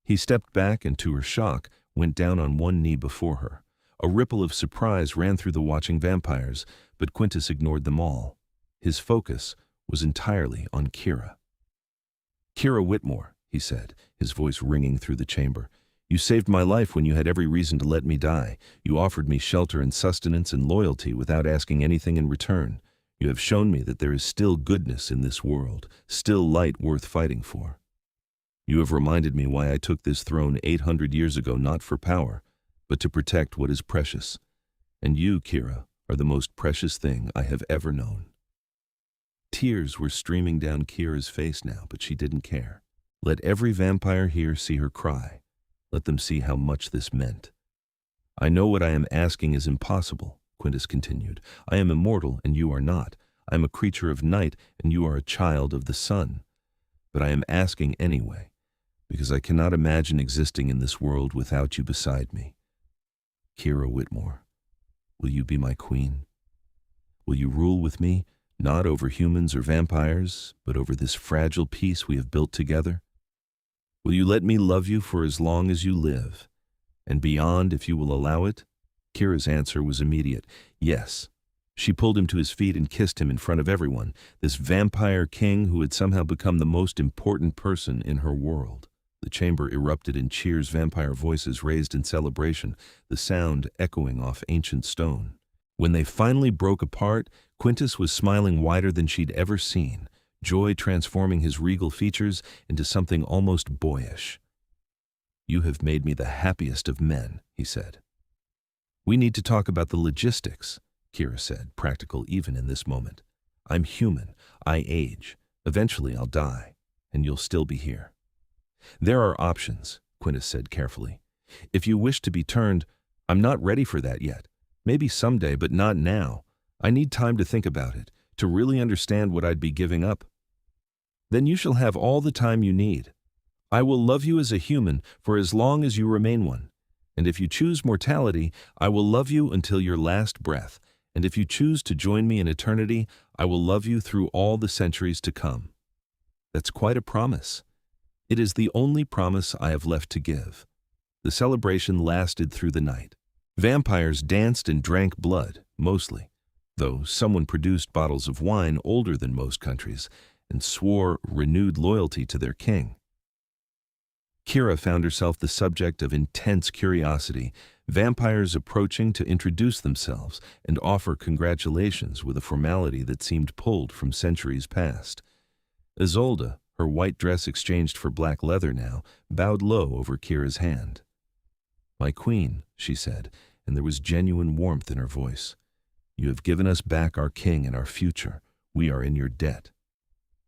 He stepped back and, to her shock, went down on one knee before her. A ripple of surprise ran through the watching vampires, but Quintus ignored them all. His focus was entirely on Kira. "Kira Whitmore," he said, his voice ringing through the chamber. "You saved my life when you had every reason to let me die. You offered me shelter and sustenance and loyalty without asking anything in return. You have shown me that there is still goodness in this world, still light worth fighting for. You have reminded me why I took this throne 800 years ago, not for power, but to protect what is precious. And you, Kira, are the most precious thing I have ever known." Tears were streaming down Kira's face now, but she didn't care. Let every vampire here see her cry. Let them see how much this meant. "I know what I am asking is impossible," Quintus continued. "I am immortal, and you are not. I am a creature of night, and you are a child of the sun. But I am asking anyway, because I cannot imagine existing in this world without you beside me. Kira Whitmore, will you be my queen? Will you rule with me, not over humans or vampires, but over this fragile peace we have built together? Will you let me love you for as long as you live, and beyond if you will allow it?" Kira's answer was immediate. Yes. She pulled him to his feet and kissed him in front of everyone, this vampire king who had somehow become the most important person in her world. The chamber erupted in cheers, vampire voices raised in celebration, the sound echoing off ancient stone. When they finally broke apart, Quintus was smiling wider than she'd ever seen, joy transforming his regal features into something almost boyish. "You have made me the happiest of men," he said. "We need to talk about the logistics," Kira said, practical even in this moment. "I'm human. I age. Eventually I'll die, and you'll still be here." "There are options," Quintus said carefully. "If you wish to be turned, I'm not ready for that yet. Maybe someday, but not now. I need time to think about it, to really understand what I'd be giving up." "Then you shall have all the time you need. I will love you as a human for as long as you remain one. And if you choose mortality, I will love you until your last breath. And if you choose to join me in eternity, I will love you through all the centuries to come." That's quite a promise. It is the only promise I have left to give. The celebration lasted through the night. Vampires danced and drank blood, mostly, though someone produced bottles of wine older than most countries and swore renewed loyalty to their king. Kira found herself the subject of intense curiosity, vampires approaching to introduce themselves and offer congratulations with a formality that seemed pulled from centuries past. Isolde, her white dress exchanged for black leather now, bowed low over Kira's hand. "My queen," she said, and there was genuine warmth in her voice. "You have given us back our king and our future. We are in your debt."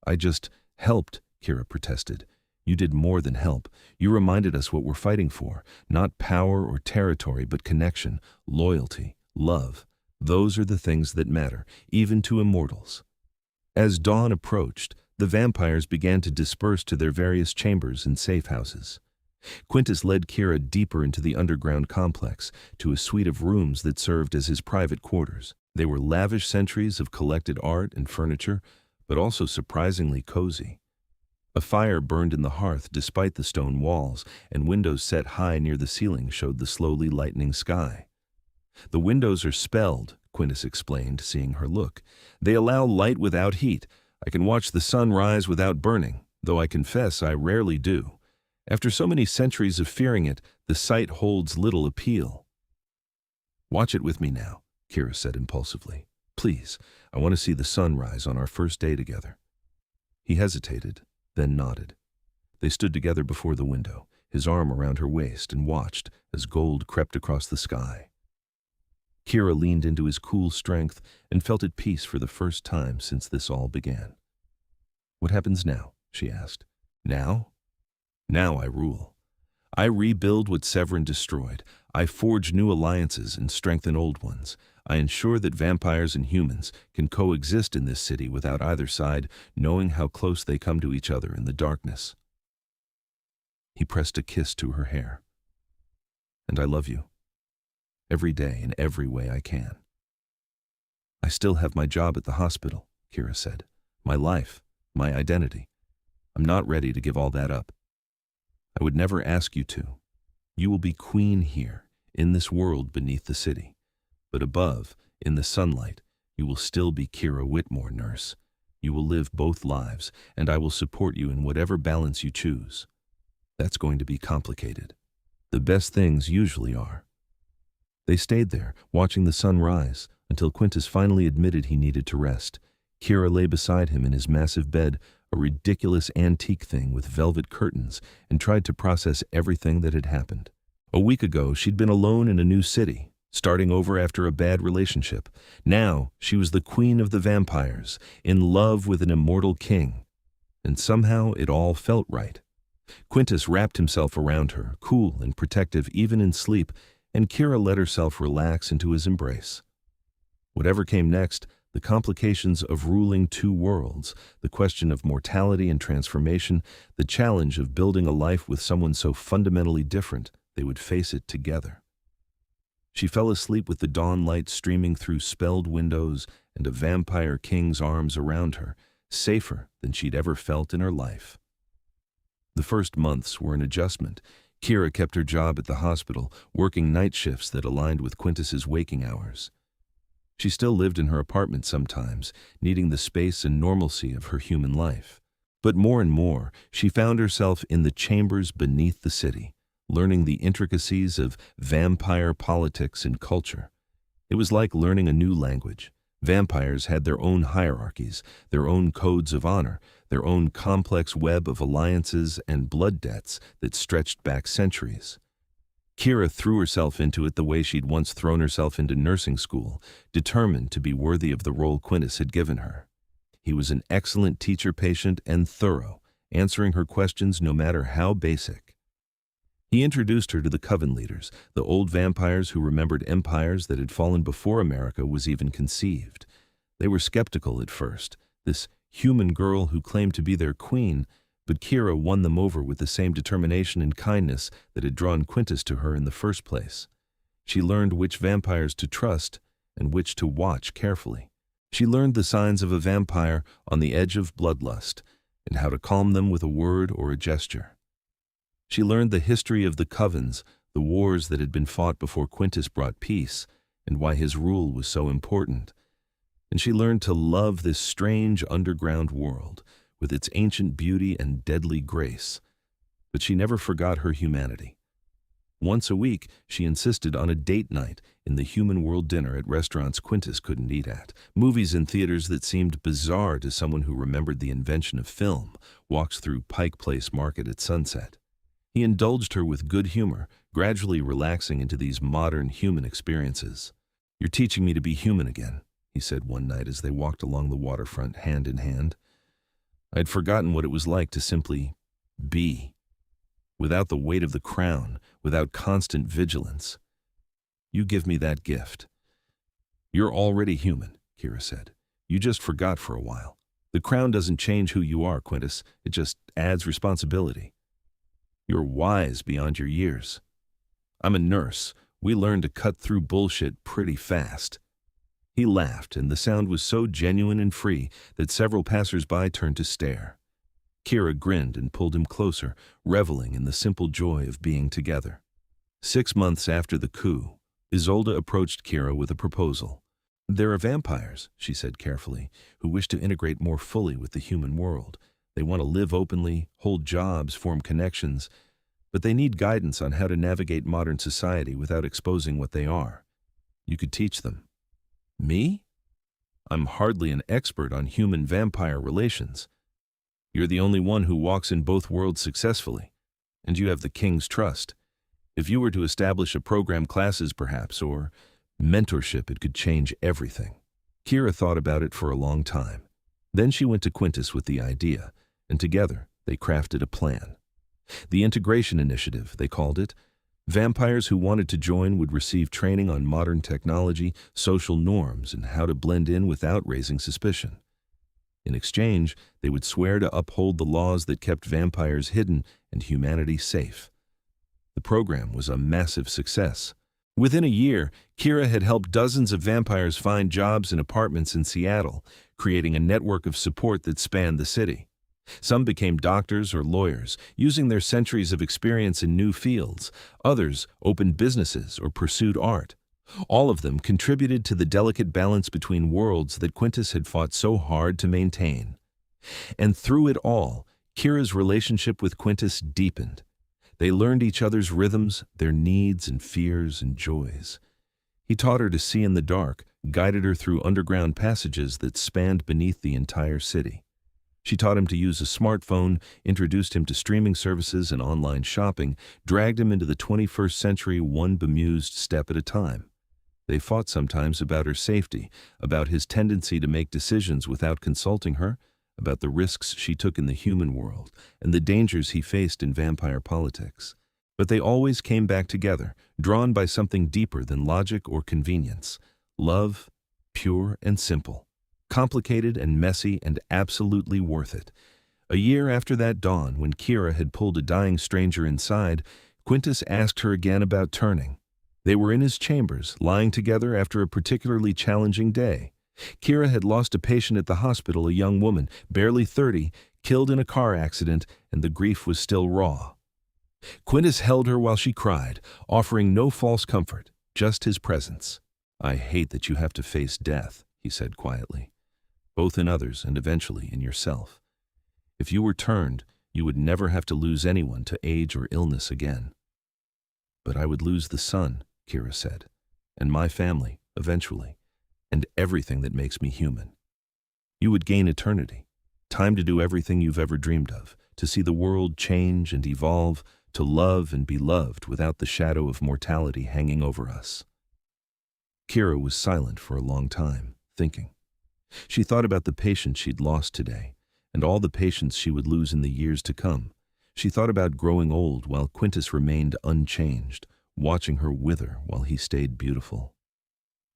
"I just helped," Kira protested. "You did more than help. You reminded us what we're fighting for. Not power or territory, but connection, loyalty, love. Those are the things that matter, even to immortals." As dawn approached, the vampires began to disperse to their various chambers and safe houses. Quintus led Kira deeper into the underground complex, to a suite of rooms that served as his private quarters. They were lavish centuries of collected art and furniture, but also surprisingly cozy. A fire burned in the hearth despite the stone walls, and windows set high near the ceiling showed the slowly lightening sky. "The windows are spelled," Quintus explained, seeing her look. "They allow light without heat. I can watch the sun rise without burning, though I confess I rarely do. After so many centuries of fearing it, the sight holds little appeal." "Watch it with me now," Kira said impulsively. "Please, I want to see the sun rise on our first day together." He hesitated, then nodded. They stood together before the window, his arm around her waist, and watched as gold crept across the sky. Kira leaned into his cool strength and felt at peace for the first time since this all began. "What happens now?" she asked. "Now?" Now I rule. I rebuild what Severin destroyed. I forge new alliances and strengthen old ones. I ensure that vampires and humans can coexist in this city without either side knowing how close they come to each other in the darkness. He pressed a kiss to her hair. And I love you. Every day in every way I can. I still have my job at the hospital, Kira said. My life, my identity. I'm not ready to give all that up. I would never ask you to. You will be queen here, in this world beneath the city. But above, in the sunlight, you will still be Kira Whitmore, nurse. You will live both lives, and I will support you in whatever balance you choose. That's going to be complicated. The best things usually are. They stayed there, watching the sun rise, until Quintus finally admitted he needed to rest. Kira lay beside him in his massive bed, a ridiculous antique thing with velvet curtains, and tried to process everything that had happened. A week ago, she'd been alone in a new city, starting over after a bad relationship. Now, she was the queen of the vampires, in love with an immortal king. And somehow it all felt right. Quintus wrapped himself around her, cool and protective even in sleep, and Kira let herself relax into his embrace. Whatever came next, the complications of ruling two worlds, the question of mortality and transformation, the challenge of building a life with someone so fundamentally different, they would face it together. She fell asleep with the dawn light streaming through spelled windows and a vampire king's arms around her, safer than she'd ever felt in her life. The first months were an adjustment. Kira kept her job at the hospital, working night shifts that aligned with Quintus's waking hours. She still lived in her apartment sometimes, needing the space and normalcy of her human life. But more and more, she found herself in the chambers beneath the city, learning the intricacies of vampire politics and culture. It was like learning a new language. Vampires had their own hierarchies, their own codes of honor, their own complex web of alliances and blood debts that stretched back centuries. Kira threw herself into it the way she'd once thrown herself into nursing school, determined to be worthy of the role Quintus had given her. He was an excellent teacher-patient and thorough, answering her questions no matter how basic. He introduced her to the coven leaders, the old vampires who remembered empires that had fallen before America was even conceived. They were skeptical at first, this human girl who claimed to be their queen, but Kira won them over with the same determination and kindness that had drawn Quintus to her in the first place. She learned which vampires to trust and which to watch carefully. She learned the signs of a vampire on the edge of bloodlust and how to calm them with a word or a gesture. She learned the history of the covens, the wars that had been fought before Quintus brought peace, and why his rule was so important. And she learned to love this strange underground world, with its ancient beauty and deadly grace. But she never forgot her humanity. Once a week, she insisted on a date night in the human world dinner at restaurants Quintus couldn't eat at, movies in theaters that seemed bizarre to someone who remembered the invention of film, walks through Pike Place Market at sunset. He indulged her with good humor, gradually relaxing into these modern human experiences. "You're teaching me to be human again," he said one night as they walked along the waterfront hand in hand. I'd forgotten what it was like to simply be, without the weight of the crown, without constant vigilance. You give me that gift. You're already human, Kira said. You just forgot for a while. The crown doesn't change who you are, Quintus. It just adds responsibility. You're wise beyond your years. I'm a nurse. We learn to cut through bullshit pretty fast. He laughed, and the sound was so genuine and free that several passers-by turned to stare. Kira grinned and pulled him closer, reveling in the simple joy of being together. 6 months after the coup, Isolde approached Kira with a proposal. "There are vampires," she said carefully, "who wish to integrate more fully with the human world. They want to live openly, hold jobs, form connections, but they need guidance on how to navigate modern society without exposing what they are. You could teach them." "Me? I'm hardly an expert on human-vampire relations. You're the only one who walks in both worlds successfully, and you have the king's trust. If you were to establish a program classes perhaps, or mentorship, it could change everything." Kira thought about it for a long time. Then she went to Quintus with the idea, and together they crafted a plan. The Integration Initiative, they called it. Vampires who wanted to join would receive training on modern technology, social norms, and how to blend in without raising suspicion. In exchange, they would swear to uphold the laws that kept vampires hidden and humanity safe. The program was a massive success. Within a year, Kira had helped dozens of vampires find jobs and apartments in Seattle, creating a network of support that spanned the city. Some became doctors or lawyers, using their centuries of experience in new fields. Others opened businesses or pursued art. All of them contributed to the delicate balance between worlds that Quintus had fought so hard to maintain. And through it all, Kira's relationship with Quintus deepened. They learned each other's rhythms, their needs and fears and joys. He taught her to see in the dark, guided her through underground passages that spanned beneath the entire city. She taught him to use a smartphone, introduced him to streaming services and online shopping, dragged him into the 21st century one bemused step at a time. They fought sometimes about her safety, about his tendency to make decisions without consulting her, about the risks she took in the human world, and the dangers he faced in vampire politics. But they always came back together, drawn by something deeper than logic or convenience. Love, pure and simple. Complicated and messy and absolutely worth it. A year after that dawn, when Kira had pulled a dying stranger inside, Quintus asked her again about turning. They were in his chambers, lying together after a particularly challenging day. Kira had lost a patient at the hospital, a young woman, barely 30, killed in a car accident, and the grief was still raw. Quintus held her while she cried, offering no false comfort, just his presence. "I hate that you have to face death," he said quietly. "Both in others and eventually in yourself. If you were turned, you would never have to lose anyone to age or illness again." "But I would lose the sun," Kira said, "and my family, eventually, and everything that makes me human. You would gain eternity, time to do everything you've ever dreamed of, to see the world change and evolve, to love and be loved without the shadow of mortality hanging over us." Kira was silent for a long time, thinking. She thought about the patients she'd lost today, and all the patients she would lose in the years to come. She thought about growing old while Quintus remained unchanged, watching her wither while he stayed beautiful.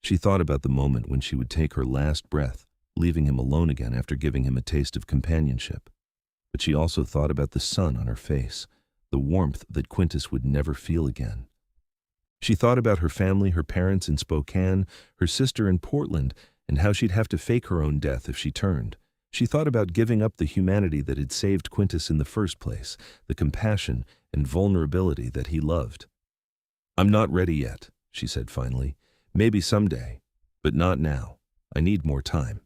She thought about the moment when she would take her last breath, leaving him alone again after giving him a taste of companionship. But she also thought about the sun on her face, the warmth that Quintus would never feel again. She thought about her family, her parents in Spokane, her sister in Portland, and how she'd have to fake her own death if she turned. She thought about giving up the humanity that had saved Quintus in the first place, the compassion and vulnerability that he loved. "I'm not ready yet," she said finally. "Maybe someday, but not now. I need more time."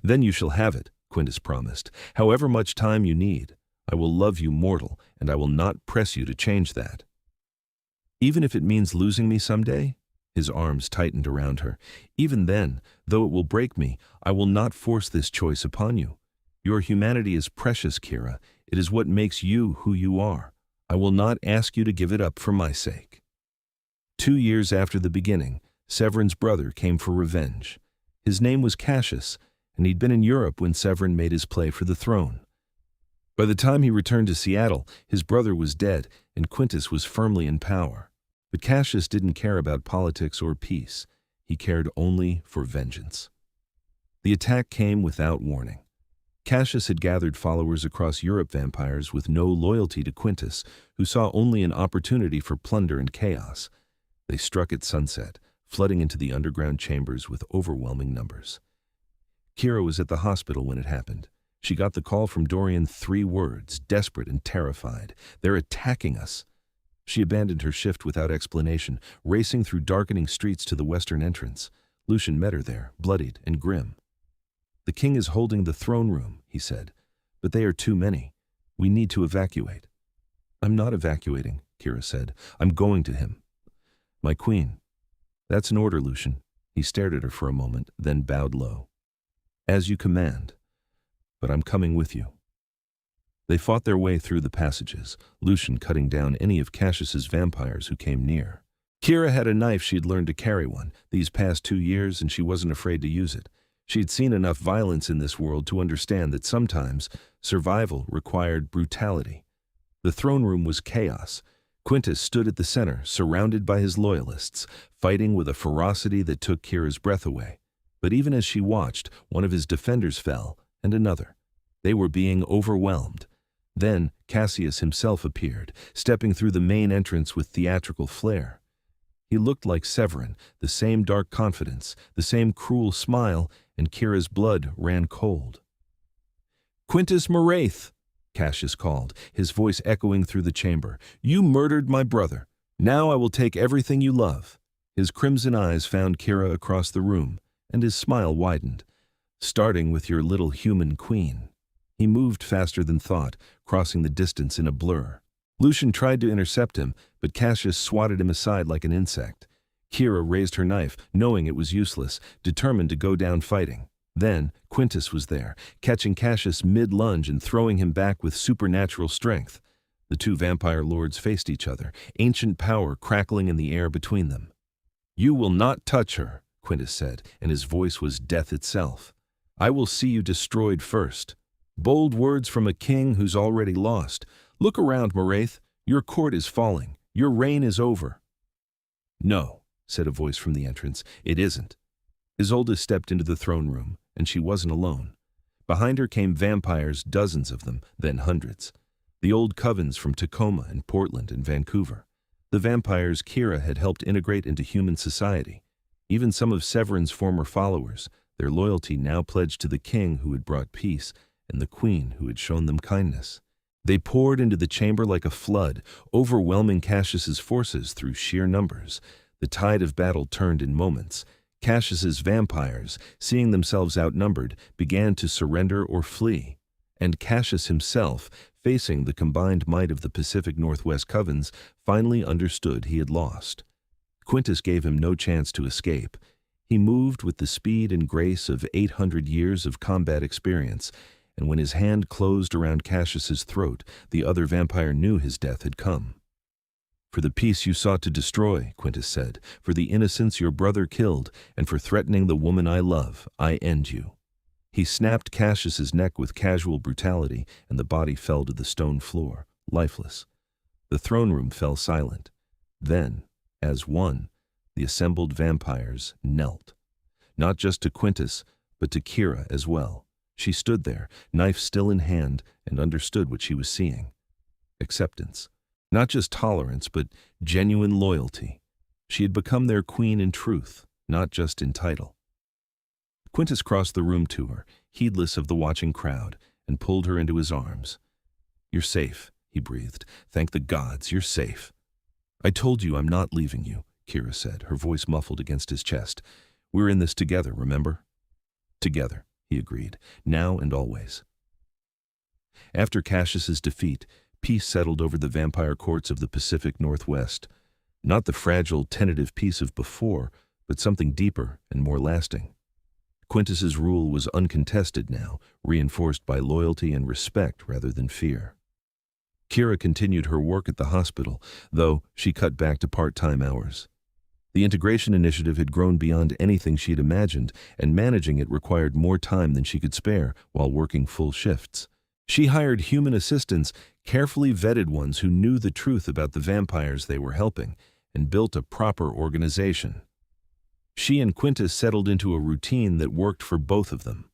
"Then you shall have it," Quintus promised. "However much time you need. I will love you mortal, and I will not press you to change that." "Even if it means losing me someday?" His arms tightened around her. "Even then, though it will break me, I will not force this choice upon you. Your humanity is precious, Kira. It is what makes you who you are. I will not ask you to give it up for my sake." 2 years after the beginning, Severin's brother came for revenge. His name was Cassius, and he'd been in Europe when Severin made his play for the throne. By the time he returned to Seattle, his brother was dead, and Quintus was firmly in power. But Cassius didn't care about politics or peace. He cared only for vengeance. The attack came without warning. Cassius had gathered followers across Europe, vampires with no loyalty to Quintus, who saw only an opportunity for plunder and chaos. They struck at sunset, flooding into the underground chambers with overwhelming numbers. Kira was at the hospital when it happened. She got the call from Dorian, 3 words, desperate and terrified. "They're attacking us." She abandoned her shift without explanation, racing through darkening streets to the western entrance. Lucian met her there, bloodied and grim. "The king is holding the throne room," he said, "but they are too many. We need to evacuate." "I'm not evacuating," Kira said. "I'm going to him." "My queen." "That's an order, Lucian." He stared at her for a moment, then bowed low. "As you command. But I'm coming with you." They fought their way through the passages, Lucian cutting down any of Cassius's vampires who came near. Kira had a knife. She'd learned to carry one these past 2 years, and she wasn't afraid to use it. She'd seen enough violence in this world to understand that sometimes survival required brutality. The throne room was chaos. Quintus stood at the center, surrounded by his loyalists, fighting with a ferocity that took Kira's breath away. But even as she watched, one of his defenders fell, and another. They were being overwhelmed. Then Cassius himself appeared, stepping through the main entrance with theatrical flair. He looked like Severin, the same dark confidence, the same cruel smile, and Kira's blood ran cold. "Quintus Moraith," Cassius called, his voice echoing through the chamber. "You murdered my brother. Now I will take everything you love." His crimson eyes found Kira across the room, and his smile widened. "Starting with your little human queen." He moved faster than thought, crossing the distance in a blur. Lucian tried to intercept him, but Cassius swatted him aside like an insect. Kira raised her knife, knowing it was useless, determined to go down fighting. Then Quintus was there, catching Cassius mid-lunge and throwing him back with supernatural strength. The two vampire lords faced each other, ancient power crackling in the air between them. "You will not touch her," Quintus said, and his voice was death itself. "I will see you destroyed first." Bold words from a king who's already lost. "Look around, Moraith. Your court is falling. Your reign is over." "No," said a voice from the entrance. "It isn't." Isolde stepped into the throne room, and she wasn't alone. Behind her came vampires, dozens of them, then hundreds. The old covens from Tacoma and Portland and Vancouver. The vampires Kira had helped integrate into human society. Even some of Severin's former followers, their loyalty now pledged to the king who had brought peace and the queen who had shown them kindness. They poured into the chamber like a flood, overwhelming Cassius's forces through sheer numbers. The tide of battle turned in moments. Cassius's vampires, seeing themselves outnumbered, began to surrender or flee. And Cassius himself, facing the combined might of the Pacific Northwest covens, finally understood he had lost. Quintus gave him no chance to escape. He moved with the speed and grace of 800 years of combat experience, and when his hand closed around Cassius's throat, the other vampire knew his death had come. "For the peace you sought to destroy," Quintus said, "for the innocents your brother killed, and for threatening the woman I love, I end you." He snapped Cassius's neck with casual brutality, and the body fell to the stone floor, lifeless. The throne room fell silent. Then, as one, the assembled vampires knelt. Not just to Quintus, but to Kira as well. She stood there, knife still in hand, and understood what she was seeing. Acceptance. Not just tolerance, but genuine loyalty. She had become their queen in truth, not just in title. Quintus crossed the room to her, heedless of the watching crowd, and pulled her into his arms. "You're safe," he breathed. "Thank the gods, you're safe." "I told you I'm not leaving you," Kira said, her voice muffled against his chest. "We're in this together, remember?" "Together," he agreed, "now and always." After Cassius's defeat, peace settled over the vampire courts of the Pacific Northwest. Not the fragile, tentative peace of before, but something deeper and more lasting. Quintus's rule was uncontested now, reinforced by loyalty and respect rather than fear. Kira continued her work at the hospital, though she cut back to part-time hours. The integration initiative had grown beyond anything she'd imagined, and managing it required more time than she could spare while working full shifts. She hired human assistants, carefully vetted ones who knew the truth about the vampires they were helping, and built a proper organization. She and Quintus settled into a routine that worked for both of them.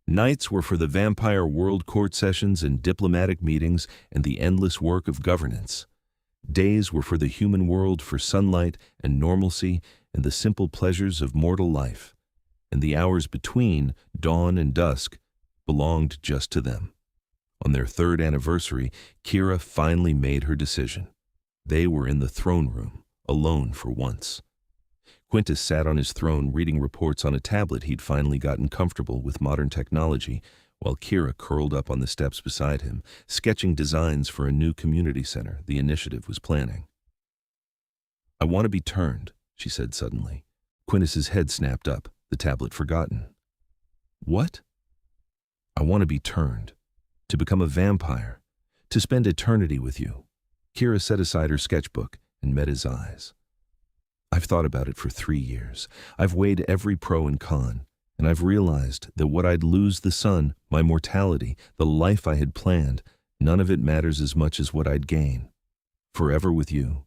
Nights were for the vampire world court sessions and diplomatic meetings and the endless work of governance. Days were for the human world, for sunlight and normalcy and the simple pleasures of mortal life. And the hours between, dawn and dusk, belonged just to them. On their third anniversary, Kira finally made her decision. They were in the throne room, alone for once. Quintus sat on his throne reading reports on a tablet he'd finally gotten comfortable with modern technology, while Kira curled up on the steps beside him, sketching designs for a new community center the initiative was planning. "I want to be turned," she said suddenly. Quintus's head snapped up, the tablet forgotten. "What?" "I want to be turned. To become a vampire. To spend eternity with you." Kira set aside her sketchbook and met his eyes. "I've thought about it for 3 years. I've weighed every pro and con, and I've realized that what I'd lose, the sun, my mortality, the life I had planned, None of it matters as much as what I'd gain. Forever with you.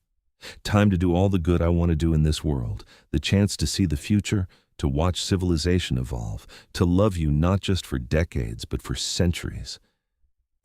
Time to do all the good I want to do in this world, the chance to see the future, to watch civilization evolve, to love you not just for decades, but for centuries.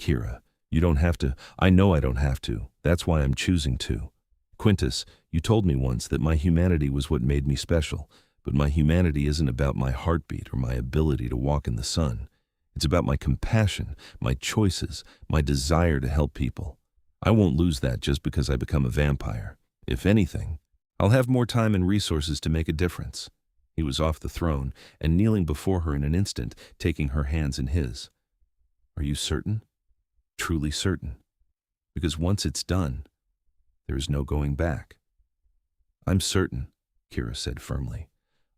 Kira, you don't have to. I know I don't have to. That's why I'm choosing to. Quintus, you told me once that my humanity was what made me special, but my humanity isn't about my heartbeat or my ability to walk in the sun. It's about my compassion, my choices, my desire to help people. I won't lose that just because I become a vampire. If anything, I'll have more time and resources to make a difference. He was off the throne and kneeling before her in an instant, taking her hands in his. Are you certain? Truly certain. Because once it's done, there is no going back. I'm certain, Kira said firmly.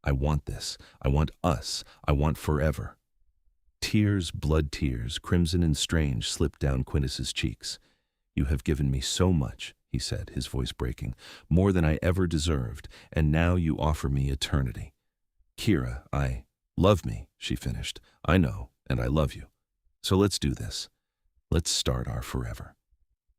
I want this. I want us. I want forever. Tears, blood tears, crimson and strange, slipped down Quintus's cheeks. You have given me so much, he said, his voice breaking, more than I ever deserved, and now you offer me eternity. Kira, love me, she finished. I know, and I love you. So let's do this. Let's start our forever.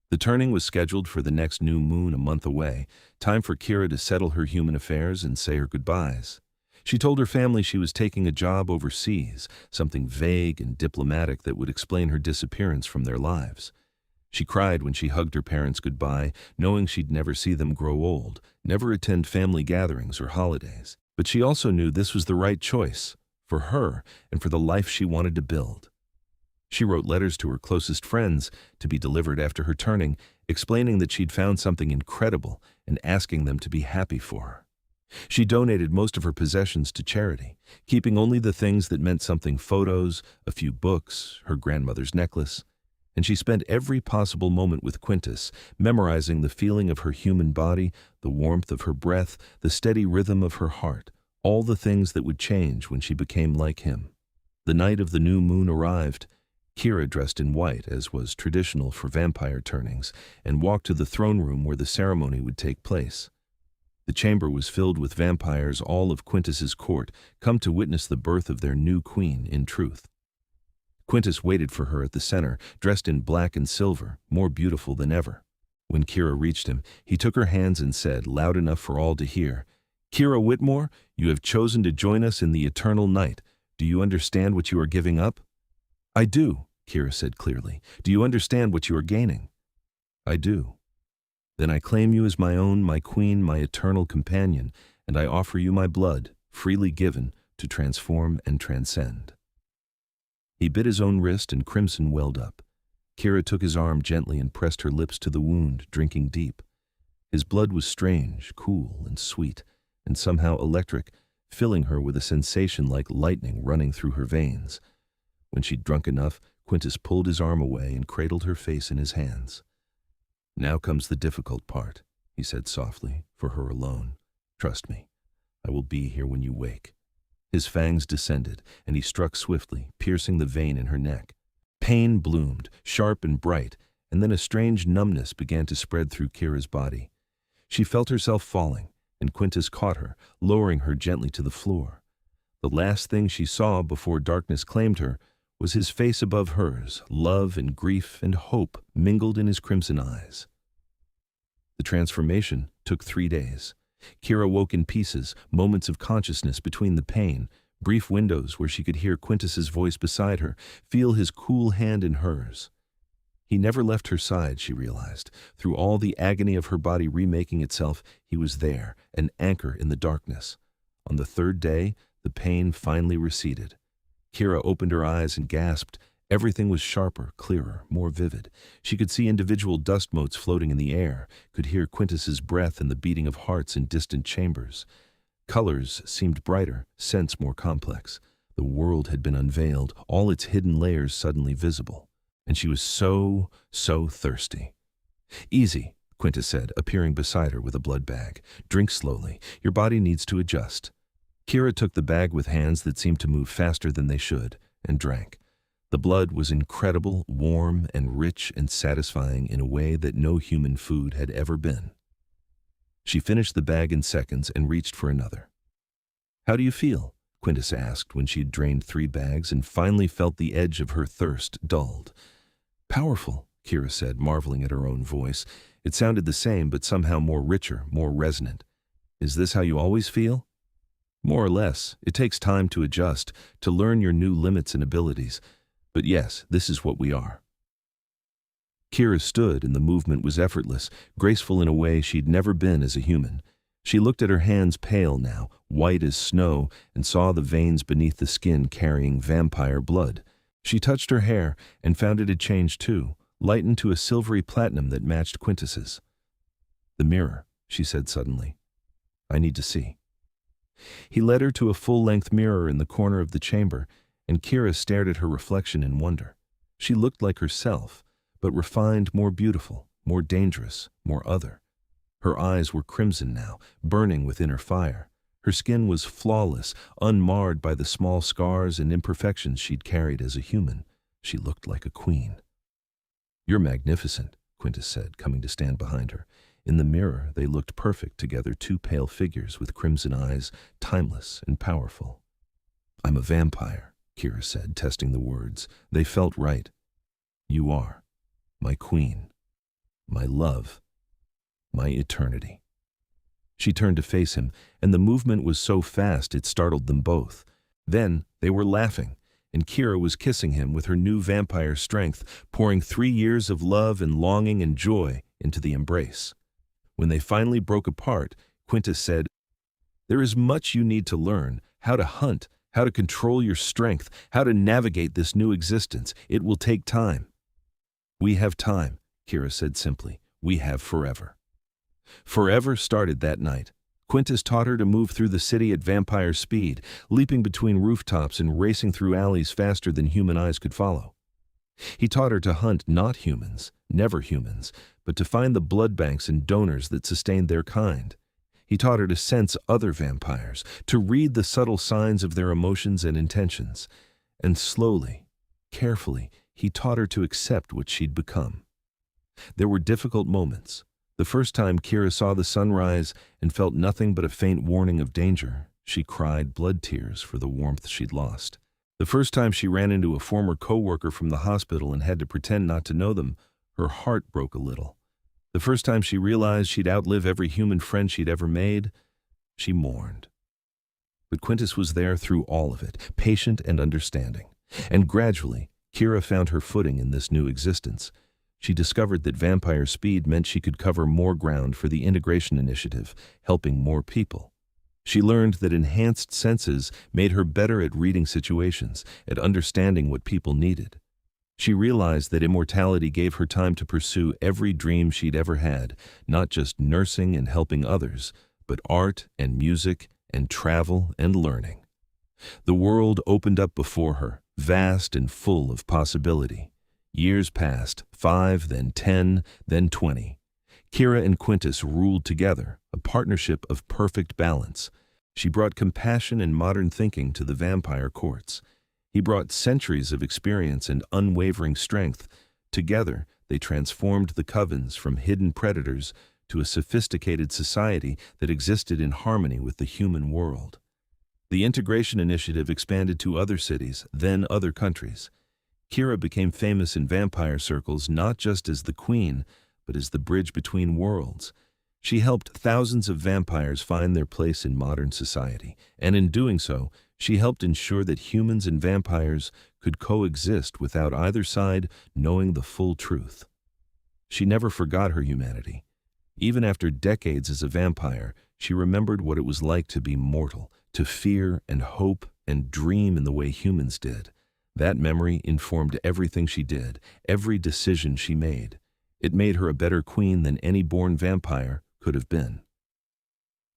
The turning was scheduled for the next new moon a month away, time for Kira to settle her human affairs and say her goodbyes. She told her family she was taking a job overseas, something vague and diplomatic that would explain her disappearance from their lives. She cried when she hugged her parents goodbye, knowing she'd never see them grow old, never attend family gatherings or holidays. But she also knew this was the right choice, for her and for the life she wanted to build. She wrote letters to her closest friends to be delivered after her turning, explaining that she'd found something incredible and asking them to be happy for her. She donated most of her possessions to charity, keeping only the things that meant something: photos, a few books, her grandmother's necklace. And she spent every possible moment with Quintus, memorizing the feeling of her human body, the warmth of her breath, the steady rhythm of her heart, all the things that would change when she became like him. The night of the new moon arrived. Kira dressed in white, as was traditional for vampire turnings, and walked to the throne room where the ceremony would take place. The chamber was filled with vampires, all of Quintus's court, come to witness the birth of their new queen, in truth. Quintus waited for her at the center, dressed in black and silver, more beautiful than ever. When Kira reached him, he took her hands and said, loud enough for all to hear, Kira Whitmore, you have chosen to join us in the eternal night. Do you understand what you are giving up? I do, Kira said clearly. Do you understand what you are gaining? I do. Then I claim you as my own, my queen, my eternal companion, and I offer you my blood, freely given, to transform and transcend. He bit his own wrist and crimson welled up. Kira took his arm gently and pressed her lips to the wound, drinking deep. His blood was strange, cool, and sweet, and somehow electric, filling her with a sensation like lightning running through her veins. When she'd drunk enough, Quintus pulled his arm away and cradled her face in his hands. Now comes the difficult part, he said softly, for her alone. Trust me, I will be here when you wake. His fangs descended, and he struck swiftly, piercing the vein in her neck. Pain bloomed, sharp and bright, and then a strange numbness began to spread through Kira's body. She felt herself falling, and Quintus caught her, lowering her gently to the floor. The last thing she saw before darkness claimed her was his face above hers, love and grief and hope mingled in his crimson eyes. The transformation took 3 days. Kira woke in pieces, moments of consciousness between the pain, brief windows where she could hear Quintus's voice beside her, feel his cool hand in hers. He never left her side, she realized. Through all the agony of her body remaking itself, he was there, an anchor in the darkness. On the 3rd day, the pain finally receded. Kira opened her eyes and gasped. Everything was sharper, clearer, more vivid. She could see individual dust motes floating in the air, could hear Quintus's breath and the beating of hearts in distant chambers. Colors seemed brighter, scents more complex. The world had been unveiled, all its hidden layers suddenly visible. And she was so thirsty. Easy, Quintus said, appearing beside her with a blood bag. Drink slowly. Your body needs to adjust. Kira took the bag with hands that seemed to move faster than they should, and drank. The blood was incredible, warm, and rich and satisfying in a way that no human food had ever been. She finished the bag in seconds and reached for another. How do you feel? Quintus asked when she'd drained 3 bags and finally felt the edge of her thirst dulled. Powerful, Kira said, marveling at her own voice. It sounded the same, but somehow more richer, more resonant. Is this how you always feel? More or less. It takes time to adjust, to learn your new limits and abilities. But yes, this is what we are. Kira stood, and the movement was effortless, graceful in a way she'd never been as a human. She looked at her hands, pale now, white as snow, and saw the veins beneath the skin carrying vampire blood. She touched her hair and found it had changed too, lightened to a silvery platinum that matched Quintus's. "The mirror," she said suddenly. "I need to see." He led her to a full-length mirror in the corner of the chamber, and Kira stared at her reflection in wonder. She looked like herself, but refined, more beautiful, more dangerous, more other. Her eyes were crimson now, burning with inner fire. Her skin was flawless, unmarred by the small scars and imperfections she'd carried as a human. She looked like a queen. "You're magnificent," Quintus said, coming to stand behind her. In the mirror, they looked perfect together, two pale figures with crimson eyes, timeless and powerful. "I'm a vampire," Kira said, testing the words. They felt right. "You are. My queen. My love. My eternity." She turned to face him, and the movement was so fast it startled them both. Then they were laughing, and Kira was kissing him with her new vampire strength, pouring 3 years of love and longing and joy into the embrace. When they finally broke apart, Quintus said, "There is much you need to learn, how to hunt, how to control your strength, how to navigate this new existence. It will take time." "We have time," Kira said simply. "We have forever." Forever started that night. Quintus taught her to move through the city at vampire speed, leaping between rooftops and racing through alleys faster than human eyes could follow. He taught her to hunt not humans, never humans, but to find the blood banks and donors that sustained their kind. He taught her to sense other vampires, to read the subtle signs of their emotions and intentions. And slowly, carefully, he taught her to accept what she'd become. There were difficult moments. The first time Kira saw the sunrise and felt nothing but a faint warning of danger, she cried blood tears for the warmth she'd lost. The first time she ran into a former co-worker from the hospital and had to pretend not to know them, her heart broke a little. The first time she realized she'd outlive every human friend she'd ever made, she mourned. But Quintus was there through all of it, patient and understanding. And gradually, Kira found her footing in this new existence. She discovered that vampire speed meant she could cover more ground for the integration initiative, helping more people. She learned that enhanced senses made her better at reading situations, at understanding what people needed. She realized that immortality gave her time to pursue every dream she'd ever had, not just nursing and helping others, but art and music and travel and learning. The world opened up before her, vast and full of possibility. Years passed, 5, then 10, then 20. Kira and Quintus ruled together, a partnership of perfect balance. She brought compassion and modern thinking to the vampire courts. He brought centuries of experience and unwavering strength. Together, they transformed the covens from hidden predators to a sophisticated society that existed in harmony with the human world. The integration initiative expanded to other cities, then other countries. Kira became famous in vampire circles not just as the queen, but as the bridge between worlds. She helped thousands of vampires find their place in modern society, and in doing so, she helped ensure that humans and vampires could coexist without either side knowing the full truth. She never forgot her humanity. Even after decades as a vampire, she remembered what it was like to be mortal, to fear and hope and dream in the way humans did. That memory informed everything she did, every decision she made. It made her a better queen than any born vampire could have been.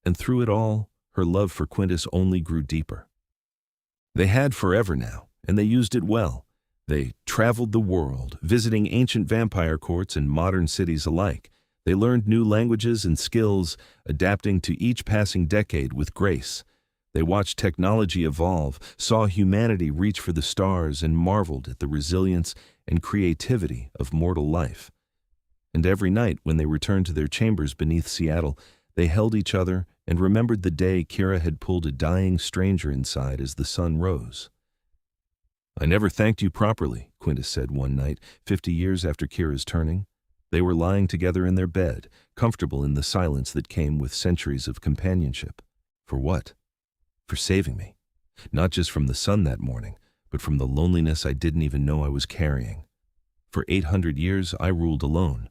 And through it all, her love for Quintus only grew deeper. They had forever now, and they used it well. They traveled the world, visiting ancient vampire courts and modern cities alike. They learned new languages and skills, adapting to each passing decade with grace. They watched technology evolve, saw humanity reach for the stars, and marveled at the resilience and creativity of mortal life. And every night when they returned to their chambers beneath Seattle, they held each other and remembered the day Kira had pulled a dying stranger inside as the sun rose. "I never thanked you properly," Quintus said one night, 50 years after Kira's turning. They were lying together in their bed, comfortable in the silence that came with centuries of companionship. For what? For saving me. Not just from the sun that morning, but from the loneliness I didn't even know I was carrying. For 800 years, I ruled alone.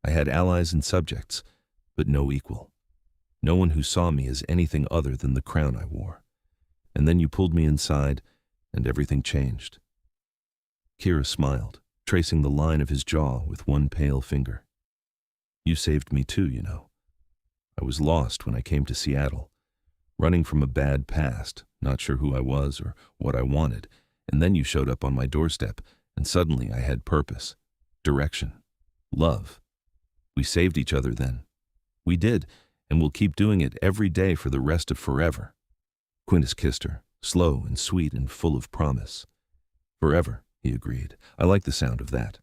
I had allies and subjects, but no equal. No one who saw me as anything other than the crown I wore. And then you pulled me inside, and everything changed. Kira smiled, tracing the line of his jaw with one pale finger. You saved me too, you know. I was lost when I came to Seattle, running from a bad past, not sure who I was or what I wanted, and then you showed up on my doorstep, and suddenly I had purpose, direction, love. We saved each other then. We did, and we'll keep doing it every day for the rest of forever. Quintus kissed her, slow and sweet and full of promise. Forever, he agreed. I like the sound of that.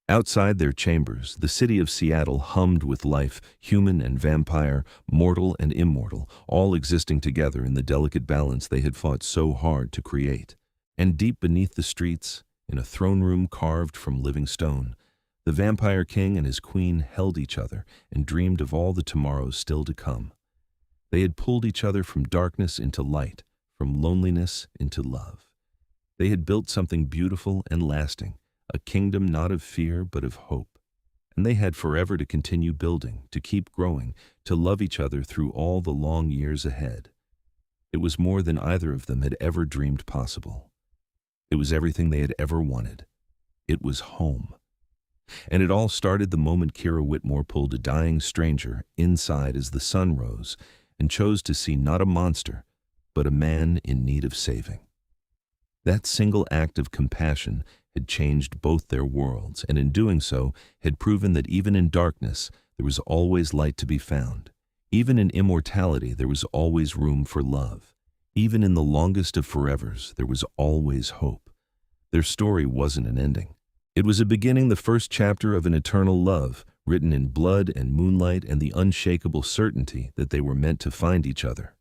Outside their chambers, the city of Seattle hummed with life, human and vampire, mortal and immortal, all existing together in the delicate balance they had fought so hard to create. And deep beneath the streets, in a throne room carved from living stone, the vampire king and his queen held each other and dreamed of all the tomorrows still to come. They had pulled each other from darkness into light, from loneliness into love. They had built something beautiful and lasting, a kingdom not of fear but of hope. And they had forever to continue building, to keep growing, to love each other through all the long years ahead. It was more than either of them had ever dreamed possible. It was everything they had ever wanted. It was home. And it all started the moment Kira Whitmore pulled a dying stranger inside as the sun rose and chose to see not a monster, but a man in need of saving. That single act of compassion had changed both their worlds, and in doing so had proven that even in darkness there was always light to be found. Even in immortality there was always room for love. Even in the longest of forevers there was always hope. Their story wasn't an ending. It was a beginning, the first chapter of an eternal love, written in blood and moonlight and the unshakable certainty that they were meant to find each other.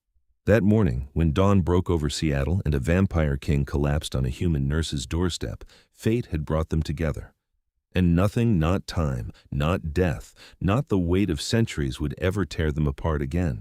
That morning, when dawn broke over Seattle and a vampire king collapsed on a human nurse's doorstep, fate had brought them together. And nothing, not time, not death, not the weight of centuries would ever tear them apart again.